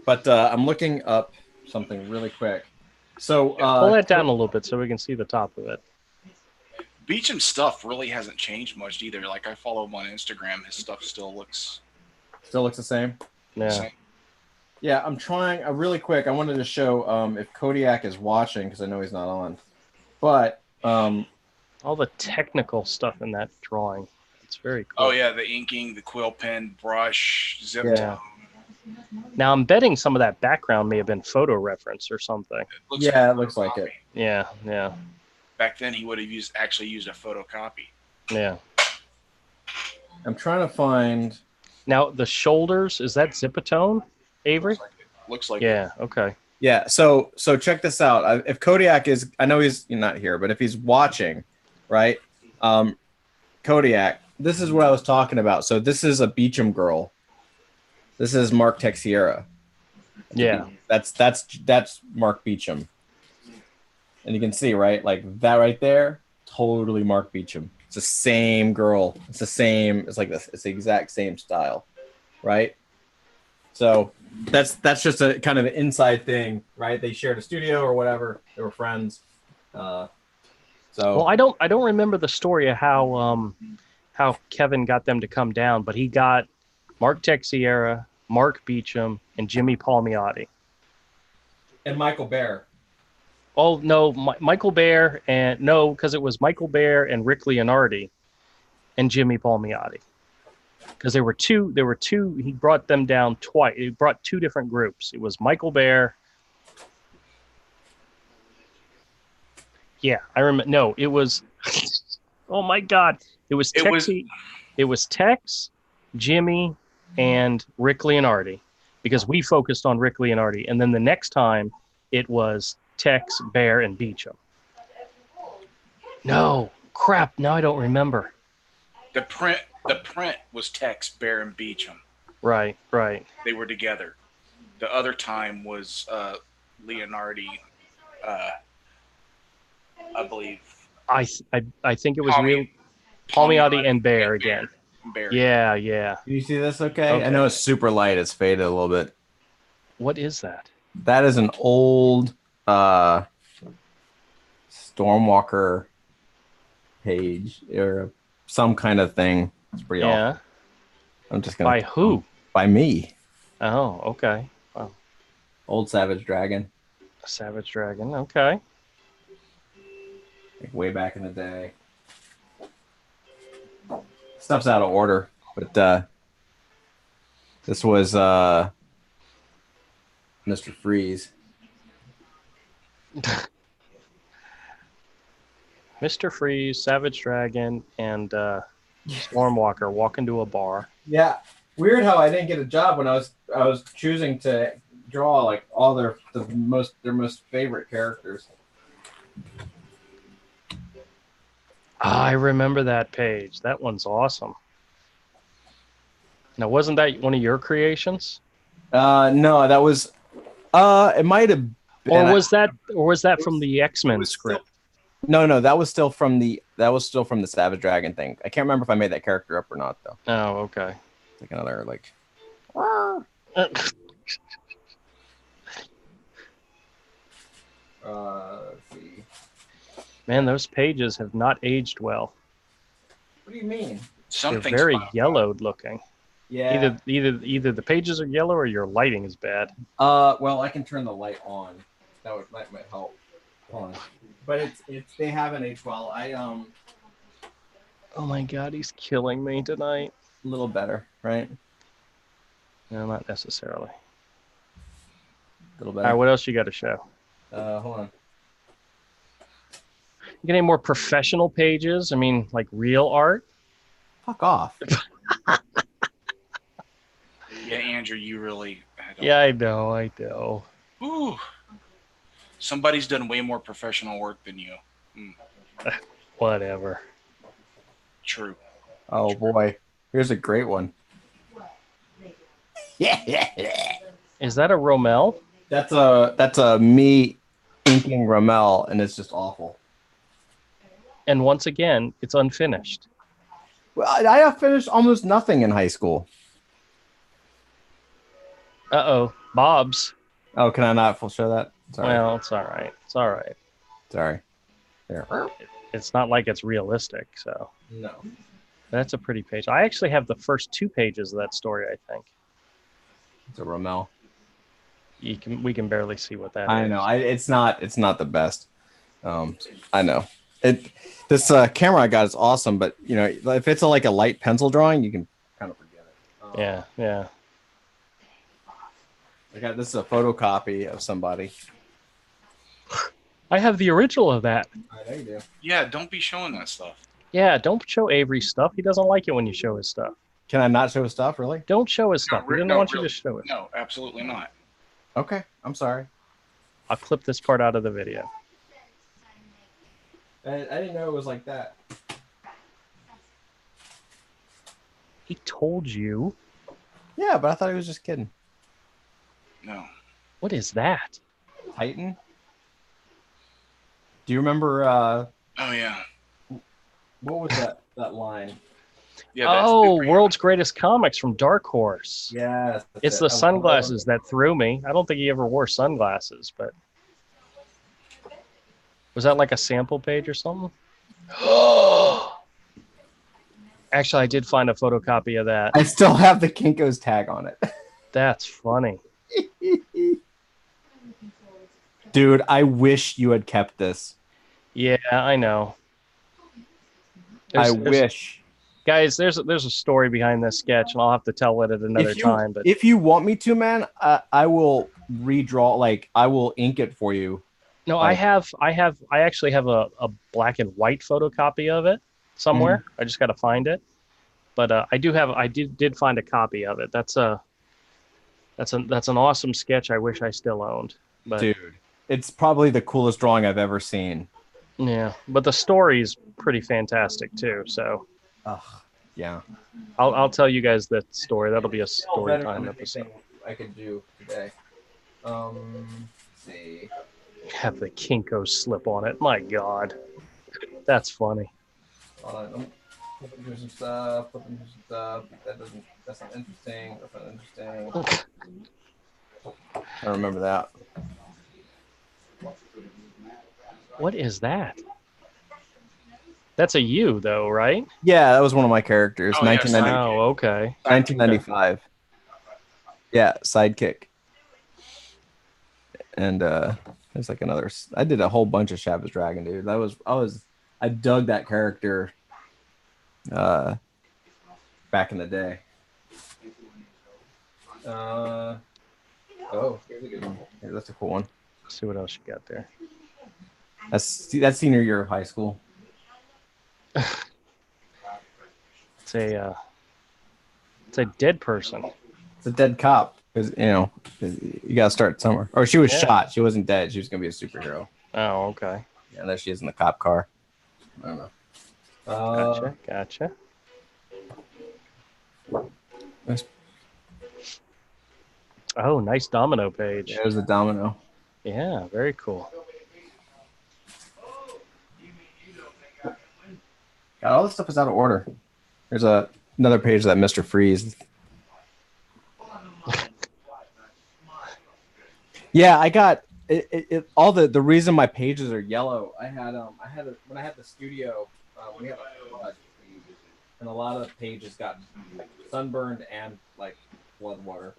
But I'm looking up something really quick. So Pull that down a little bit so we can see the top of it. Beecham's stuff really hasn't changed much either. Like I follow him on Instagram, his stuff still looks the same. the Yeah. same. Yeah, I'm trying really quick. I wanted to show if Kodiak is watching because I know he's not on. But All the technical stuff in that drawing. It's very cool. Oh yeah, the inking, the quill pen, brush, zip Yeah. tie. Now I'm betting some of that background may have been photo reference or something. Yeah, it looks like it. Yeah. Back then, he would have actually used a photocopy. Yeah. I'm trying to find. Now the shoulders, is that Zipatone, Avery? Looks like Yeah. Okay. Yeah, so check this out. If Kodiak is, I know he's not here, but if he's watching, right? Kodiak, this is what I was talking about. So this is a Beecham girl. This is Mark Texiera. Yeah. That's Mark Beecham. And you can see, right? Like that right there, totally Mark Beecham. It's the same girl. It's the same. It's like this. It's the exact same style, right? So that's just a kind of an inside thing, right? They shared a studio or whatever. They were friends. So Well, I don't remember the story of how Kevin got them to come down, but he got Mark Texiera, Mark Beecham, and Jimmy Palmiotti. and Michael Bear. Oh no, Michael Bear because it was Michael Bear and Rick Leonardi, and Jimmy Palmiotti. Because there were two. He brought them down twice. He brought two different groups. It was Michael Bear Yeah, I remember. No, it was. Oh my God! It was It was- Texie. It was Tex, Jimmy, and Rick Leonardi, because we focused on Rick Leonardi, and then the next time it was Tex, Bear, and Beecham. No, crap! Now I don't remember. The print was Tex, Bear, and Beecham. Right. They were together. The other time was Leonardi, I believe. I think it was Palmi- Palmiotti and Bear again. Bear. Yeah. Can you see this okay? Okay. I know it's super light. It's faded a little bit. What is that? That is an old Stormwalker page or some kind of thing. It's pretty awful. Yeah. I'm just gonna By who? By me. Oh, okay. Old Savage Dragon. Savage Dragon. Okay. Like way back in the day. Stuff's out of order, but this was Mr. Freeze. Mr. Freeze, Savage Dragon, and Stormwalker walk into a bar. Yeah, weird how I didn't get a job when I was choosing to draw like all their most favorite characters. I remember that page. That one's awesome. Now, wasn't that one of your creations? No, that was it might have been, Or was that from the X-Men script? No, that was still from the Savage Dragon thing. I can't remember if I made that character up or not though. Oh, okay. Like another like let's see. Man, those pages have not aged well. What do you mean? Something's They're very about- yellowed looking. Yeah. Either the pages are yellow or your lighting is bad. Well, I can turn the light on. That might help. Hold on. But it's they have an H well. Oh my God, he's killing me tonight. A little better, right? No, not necessarily. A little All better. right, what else you got to show? Hold on. You got any more professional pages? I mean, like real art? Fuck off. Yeah, Andrew, you really. Yeah, I know. Ooh. Somebody's done way more professional work than you. Whatever. True. Oh boy. Here's a great one. Is that a Rommel? That's a me inking Rommel, and it's just awful. And once again, it's unfinished. Well, I have finished almost nothing in high school. Uh-oh. Bob's. Oh, can I not full show that? Sorry. Well, it's all right. It's all right. Sorry. There. It's not like it's realistic, so. No. That's a pretty page. I actually have the first 2 pages of that story, I think. It's a Rommel. We can barely see what that is. I know. It's not the best. I know. This camera I got is awesome, but you know, if it's like a light pencil drawing, you can kind of forget it. Yeah. This is a photocopy of somebody. I have the original of that. I know you do. Yeah, don't be showing that stuff. Yeah, don't show Avery's stuff. He doesn't like it when you show his stuff. Can I not show his stuff, really? Don't show his stuff. He doesn't want you really. to show it. No, absolutely not. Okay, I'm sorry. I'll clip this part out of the video. I didn't know it was like that. He told you. Yeah, but I thought he was just kidding. No. What is that? Titan? Do you remember Oh yeah. what was that line? Yeah. That's Oh, super- World's Greatest Comics from Dark Horse. Yes. It's the sunglasses that threw me. I don't think he ever wore sunglasses, but was that like a sample page or something? Actually, I did find a photocopy of that. I still have the Kinko's tag on it. That's funny. Dude, I wish you had kept this. Yeah, I know. I wish. Guys, there's a story behind this sketch, and I'll have to tell it at another time. But if you want me to, man, I will redraw. Like I will ink it for you, No, Like- I actually have a black and white photocopy of it somewhere. I just got to find it. But I did find a copy of it. That's an awesome sketch. I wish I still owned. But Dude, it's probably the coolest drawing I've ever seen. yeah, but the story's pretty fantastic too. So Ugh, yeah. I'll tell you guys that story. That'll be a story Better time than episode. anything I could do today. Let's see. Have the Kinko slip on it. My God, that's funny. Hold on. I'm flipping through some stuff. That's not interesting. That's not interesting. I remember that. What is that? That's a U though, right? Yeah, that was one of my characters. Oh, yeah, 1990, Oh, okay. 1995. Yeah, sidekick. And there's like another. I did a whole bunch of Shabba's Dragon, dude. I dug that character. Back in the day. Oh, here's a good one. Here, that's a cool one. Let's see what else you got there. That's senior year of high school. It's a dead person. It's a dead cop because you gotta start somewhere. Or she was Yeah. shot. She wasn't dead. She was gonna be a superhero. Oh, okay. Yeah, and there she is in the cop car. I don't know. Gotcha. Nice. Oh, nice domino page. There's the domino. Yeah, very cool. God, all this stuff is out of order. There's another page of that Mr. Freeze. Yeah, I got it. All the reason my pages are yellow. When I had the studio, we had and a lot of the pages got like, sunburned and like flood water.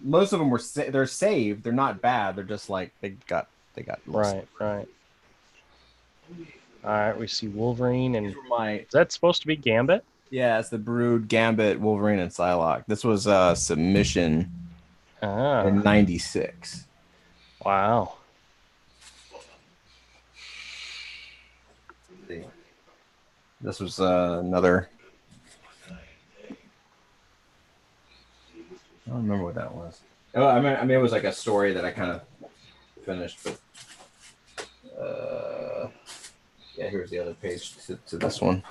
Most of them were they're saved. They're not bad. They're just like they got Right. All right, we see Wolverine and My is that supposed to be Gambit? yeah, it's the Brood, Gambit, Wolverine, and Psylocke. This was submission Ah, in '96. wow. This was another. I don't remember what that was. Oh, I mean, it was like a story that I kind of finished, but yeah, here's the other page to this one.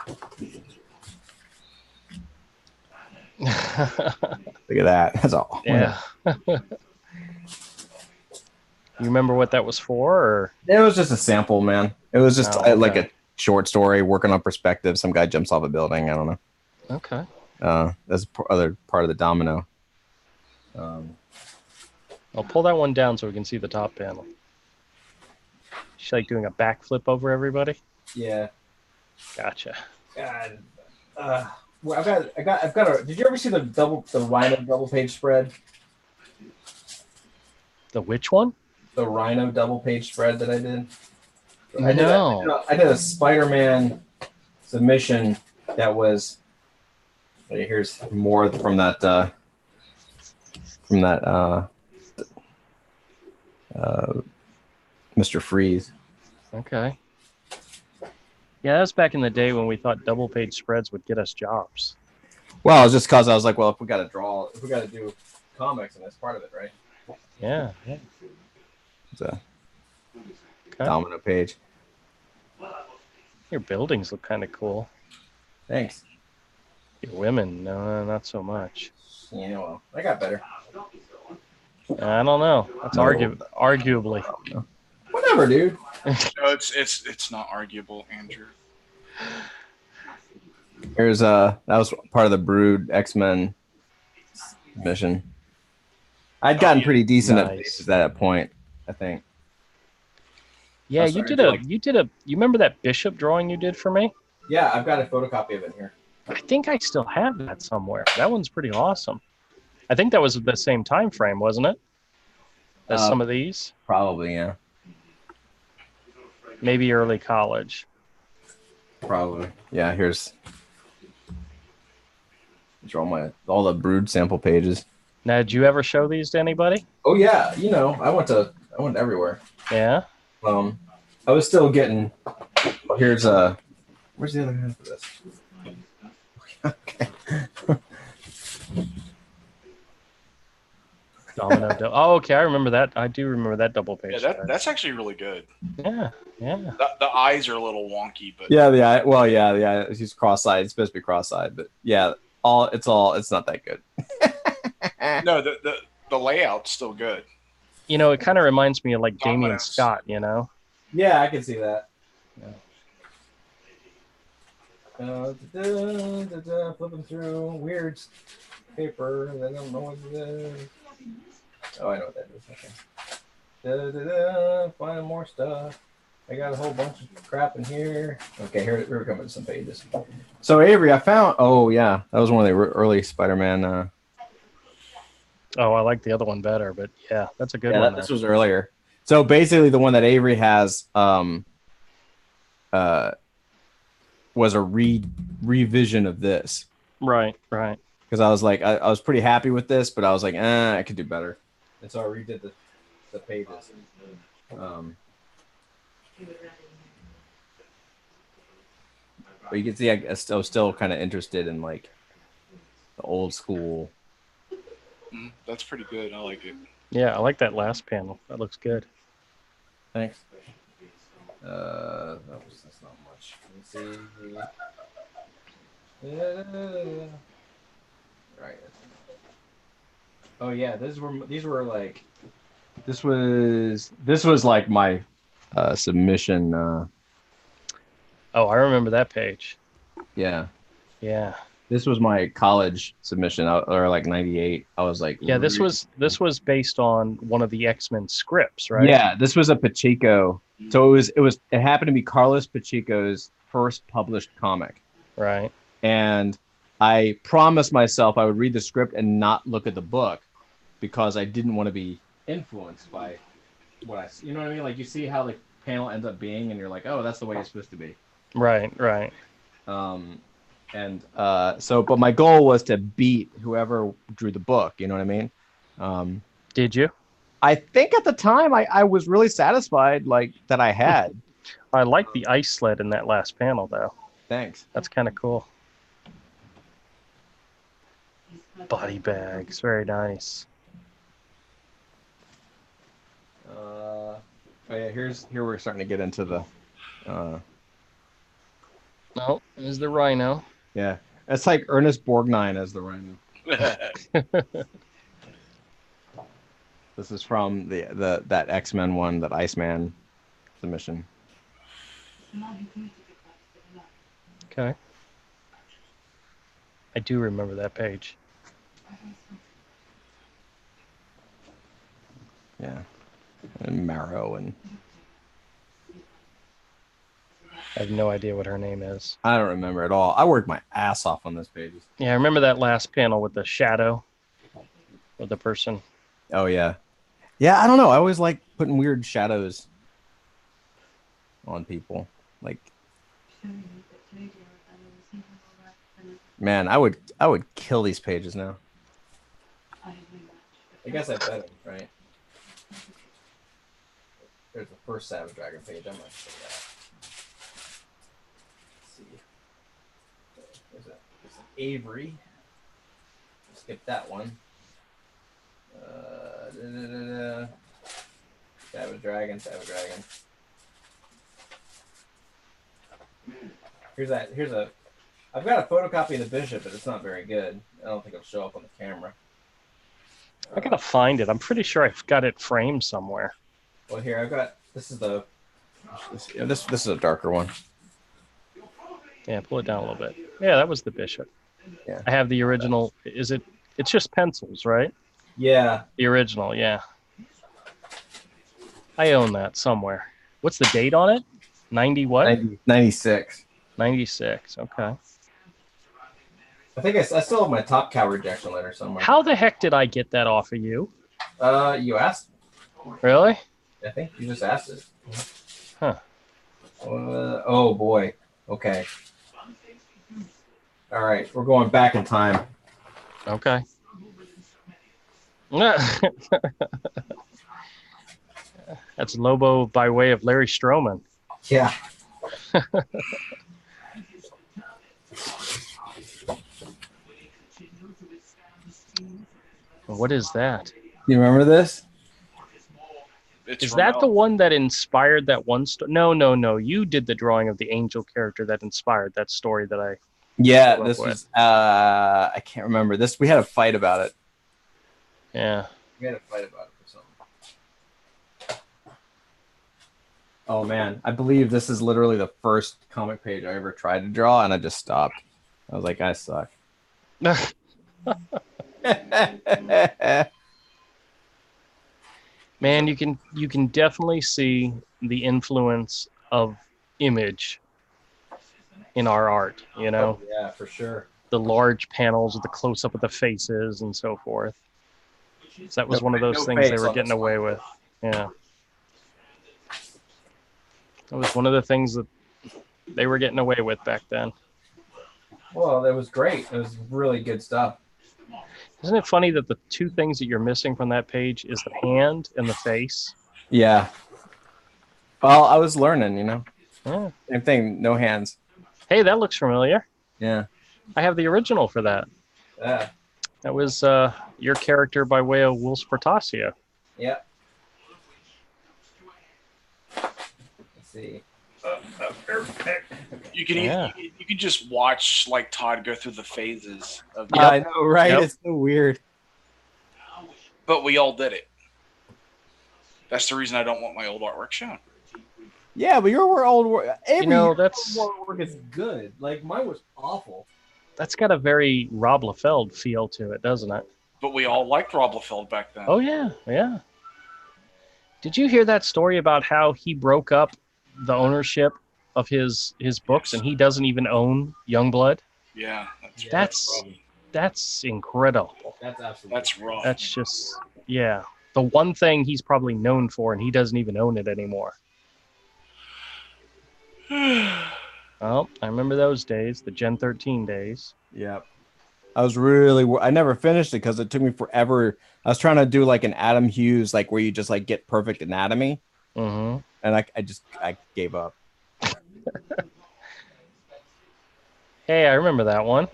Look at that. That's all. Yeah. You remember what that was for? Or? It was just a sample, man. It was just Oh, like okay. a short story working on perspective. Some guy jumps off a building. I don't know. Okay. That's other part of the domino. I'll pull that one down so we can see the top panel. She's like doing a backflip over everybody. Yeah. Gotcha. God. Well, I've got a. Did you ever see the Rhino double page spread? The which one? The Rhino double page spread that I did. No. I did a Spider-Man submission that was. Here's more from that. Mr. Freeze. Okay. Yeah, that was back in the day when we thought double page spreads would get us jobs. Well, it's just because I was like, well, if we got to do comics, and that's part of it, right? Yeah. It's a Okay. domino page. Your buildings look kind of cool. Thanks. Your women, no, not so much. Yeah, well, I got better. I don't know. That's No. arguably. Whatever, dude. No, it's not arguable, Andrew. Here's that was part of the Brood X-Men mission. I'd gotten pretty decent at Nice. faces at that point, I think. Yeah, I'm you sorry, did a you remember that Bishop drawing you did for me? Yeah, I've got a photocopy of it here. I think I still have that somewhere. That one's pretty awesome. I think that was the same time frame, wasn't it? As some of these? Probably, yeah. Maybe early college. Probably. Yeah, here's all the Brood sample pages. Now, did you ever show these to anybody? Oh yeah, I went everywhere. Yeah? I was still getting. Here's where's the other half of this? Okay. Domino. Oh, okay. I remember that. I do remember that double page. Yeah, that's actually really good. Yeah. The eyes are a little wonky, but Yeah, the eye. Well, yeah, the eye. He's cross-eyed. It's supposed to be cross-eyed, but yeah, it's not that good. no, the layout's still good. You know, it kind of reminds me of like Damien Dominoes. Scott. You know. Yeah, I can see that. Flipping through weird paper. I don't know what it is. Oh, I know what that is. Okay. Find more stuff. I got a whole bunch of crap in here. Okay, here we're coming to some pages. So Avery, I found. Oh yeah, that was one of the early Spider-Man. Oh, I like the other one better, but yeah, that's a good one. This was earlier. So basically, the one that Avery has was a revision of this. Right. Because I was like, I was pretty happy with this, but I was like, I could do better. And so I redid the pages. But you can see I was still kind of interested in like the old school. That's pretty good. I like it. Yeah, I like that last panel. That looks good. Thanks. That's not much. Let me see. Right. Oh yeah, these were like this was like my submission. Oh, I remember that page. Yeah. This was my college submission, or like '98. I was like, yeah, this was based on one of the X-Men scripts, right? Yeah, this was a Pacheco. So it happened to be Carlos Pacheco's first published comic. Right. And I promised myself I would read the script and not look at the book because I didn't want to be influenced by what I, you know what I mean? Like you see how the panel ends up being, and you're like, oh, that's the way it's supposed to be. Right. But my goal was to beat whoever drew the book. You know what I mean? Did you? I think at the time I was really satisfied, like that I had. I like the ice sled in that last panel, though. Thanks. That's kind of cool. Body bags, very nice. Oh yeah, here we're starting to get into the. Oh, there's the Rhino. Yeah, it's like Ernest Borgnine as the Rhino. This is from that X-Men one, that Iceman submission. Okay. I do remember that page. Yeah, and Marrow and. I have no idea what her name is. I don't remember at all. I worked my ass off on those pages. Yeah, I remember that last panel with the shadow of the person. Oh yeah. Yeah, I don't know. I always like putting weird shadows on people. Like, man, I would kill these pages now. I guess I bet it, right? There's the first Savage Dragon page. I'm not sure that. Let's see. There's an Avery. Skip that one. Savage Dragon. Here's a. I've got a photocopy of the Bishop, but it's not very good. I don't think it'll show up on the camera. I gotta find it. I'm pretty sure I've got it framed somewhere. Well, here I've got. This is the. This is a darker one. Yeah, pull it down a little bit. Yeah, that was the Bishop. Yeah. I have the original. Is it? It's just pencils, right? Yeah. The original, yeah. I own that somewhere. What's the date on it? 90 what? 96. 96. Okay. I think I still have my Top Cow rejection letter somewhere. How the heck did I get that off of you? You asked. Really? I think you just asked it. Huh. Oh boy. Okay. All right, we're going back in time. Okay. That's Lobo by way of Larry Stroman. Yeah. What is that? You remember this? It's Is that the Ramel. one that inspired that one story? No. You did the drawing of the angel character that inspired that story that I. Yeah, Come up this with. was. I can't remember this. We had a fight about it. Yeah. We had a fight about it or something. Oh man, I believe this is literally the first comic page I ever tried to draw, and I just stopped. I was like, I suck. Man, you can definitely see the influence of image in our art, you know, Yeah, for sure. the large panels with the close up of the faces and so forth. So that was one of those No things they face were on getting this away one. with. Yeah. That was one of the things that they were getting away with back then. Well, that was great. It was really good stuff. Isn't it funny that the two things that you're missing from that page is the hand and the face? Yeah. Well, I was learning, you know. Yeah. Same thing, no hands. Hey, that looks familiar. Yeah. I have the original for that. Yeah. That was your character by way of Will Spartasio. Yeah. Let's see. You can Yeah. you can just watch like Todd go through the phases of. Yep. I know, right? Yep. It's so weird. But we all did it. That's the reason I don't want my old artwork shown. Yeah, but your old work. You know, that's work is good. Like mine was awful. that's got a very Rob Liefeld feel to it, doesn't it? But we all liked Rob Liefeld back then. Oh yeah, yeah. Did you hear that story about how he broke up the ownership of his books and he doesn't even own Youngblood? Yeah, That's incredible. That's absolutely. that's rough. That's just yeah. The one thing he's probably known for and he doesn't even own it anymore. Well, I remember those days, the Gen 13 days. Yeah. I was I never finished it because it took me forever. I was trying to do like an Adam Hughes, like where you just like get perfect anatomy. Mm-hmm. And I gave up. Hey, I remember that one.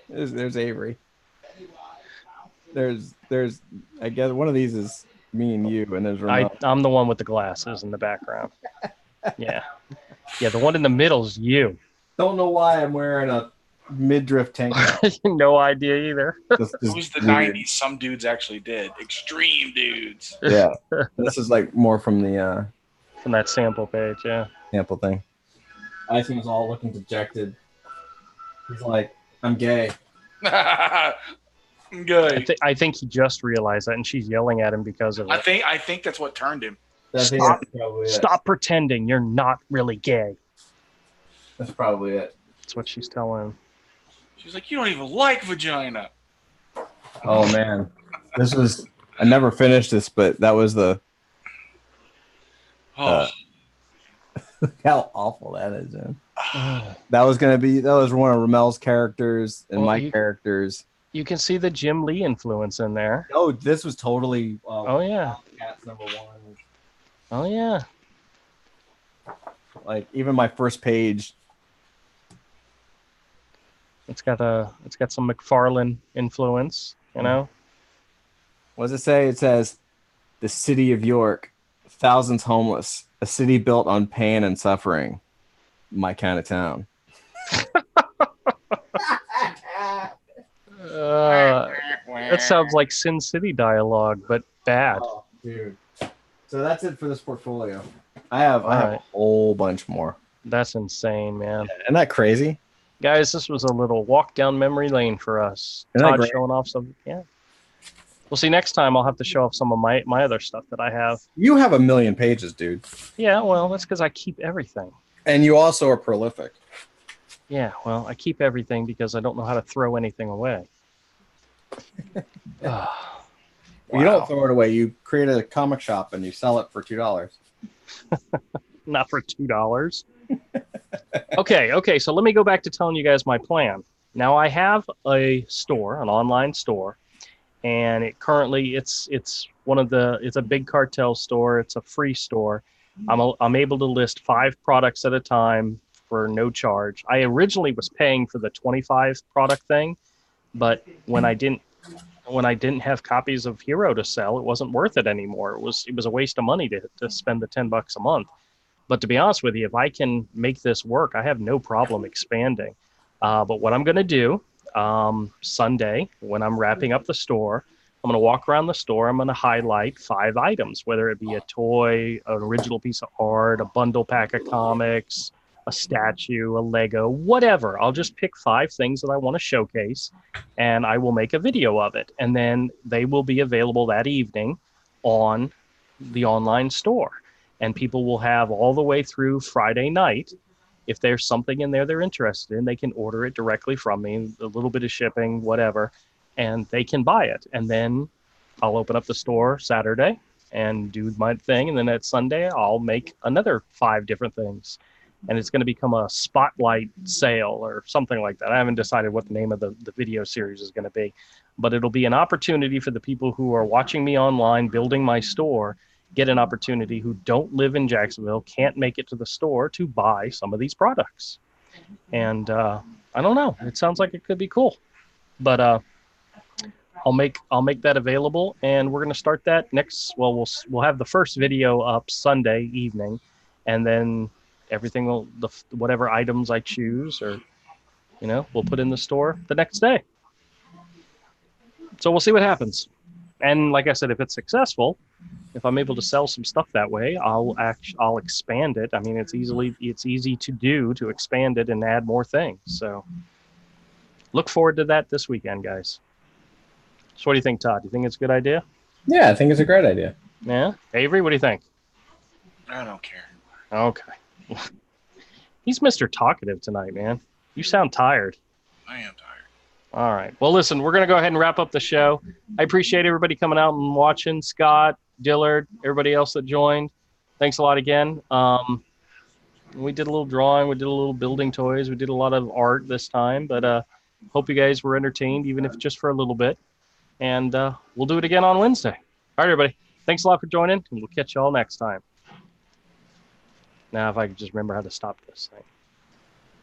There's Avery. There's I guess one of these is me and you, and there's Ramon. I'm the one with the glasses in the background. Yeah. Yeah, the one in the middle is you. Don't know why I'm wearing a midriff tank. No idea either. This It is was the weird. 90s. Some dudes actually did. Extreme dudes. Yeah. This is like more from the From that sample page, yeah. sample thing. Iceman was all looking dejected. He's like, I'm gay. Good. I think he just realized that, and she's yelling at him because of it. I think that's what turned him. That's Stop. probably it. Stop pretending you're not really gay. That's probably it. That's what she's telling him. She's like, you don't even like vagina. Oh man, I never finished this, but that was the Oh, how awful that is, man. That was one of Ramel's characters and Well, my characters. You can see the Jim Lee influence in there. Oh, this was totally. Oh yeah. Cat's #1. Oh yeah. Like even my first page. It's got some McFarlane influence, you know. What does it say? It says, "The city of York, thousands homeless, a city built on pain and suffering, my kind of town." That sounds like Sin City dialogue, but bad. Oh, dude. So that's it for this portfolio. I have a Alright. whole bunch more. That's insane, man. Isn't that crazy? Guys, this was a little walk down memory lane for us. Isn't that Todd great? showing off some, yeah. We'll see next time. I'll have to show off some of my other stuff that I have. You have 1,000,000 pages, dude. Yeah, well, that's because I keep everything. And you also are prolific. Yeah, well, I keep everything because I don't know how to throw anything away. You don't throw it away. You create a comic shop and you sell it for $2. Not for $2. Okay. So let me go back to telling you guys my plan. Now I have a store, an online store, and it currently it's it's a big cartel store. It's a free store. I'm able to list 5 products at a time for no charge. I originally was paying for the 25 product thing, but when I didn't have copies of Hero to sell, it wasn't worth it anymore. It was a waste of money to spend the $10 a month. But to be honest with you, if I can make this work, I have no problem expanding. But what I'm going to do Sunday, when I'm wrapping up the store, I'm going to walk around the store. I'm going to highlight 5 items, whether it be a toy, an original piece of art, a bundle pack of comics, a statue, a Lego, whatever. I'll just pick 5 things that I want to showcase, and I will make a video of it. And then they will be available that evening on the online store. And people will have all the way through Friday night. If there's something in there they're interested in, they can order it directly from me, a little bit of shipping, whatever, and they can buy it. And then I'll open up the store Saturday and do my thing. And then at Sunday, I'll make another 5 different things. And it's going to become a spotlight sale or something like that. I haven't decided what the name of the video series is going to be, but it'll be an opportunity for the people who are watching me online, building my store, get an opportunity, who don't live in Jacksonville, can't make it to the store, to buy some of these products. And I don't know, it sounds like it could be cool, but I'll make that available, and we're going to start that we'll have the first video up Sunday evening, and then everything whatever items I choose, or we'll put in the store the next day. So we'll see what happens. And like I said, if it's successful, if I'm able to sell some stuff that way, I'll expand it. I mean, it's easy to expand it and add more things. So look forward to that this weekend, guys. So what do you think, Todd? Do you think it's a good idea? Yeah, I think it's a great idea. Yeah. Avery, what do you think? I don't care. Okay. He's Mr. Talkative tonight, man. You sound tired. I am tired. All right. Well, listen, we're going to go ahead and wrap up the show. I appreciate everybody coming out and watching. Scott, Dillard, everybody else that joined. Thanks a lot again. We did a little drawing. We did a little building toys. We did a lot of art this time. But hope you guys were entertained, even if just for a little bit. And we'll do it again on Wednesday. All right, everybody. Thanks a lot for joining, and we'll catch you all next time. Now, if I could just remember how to stop this thing.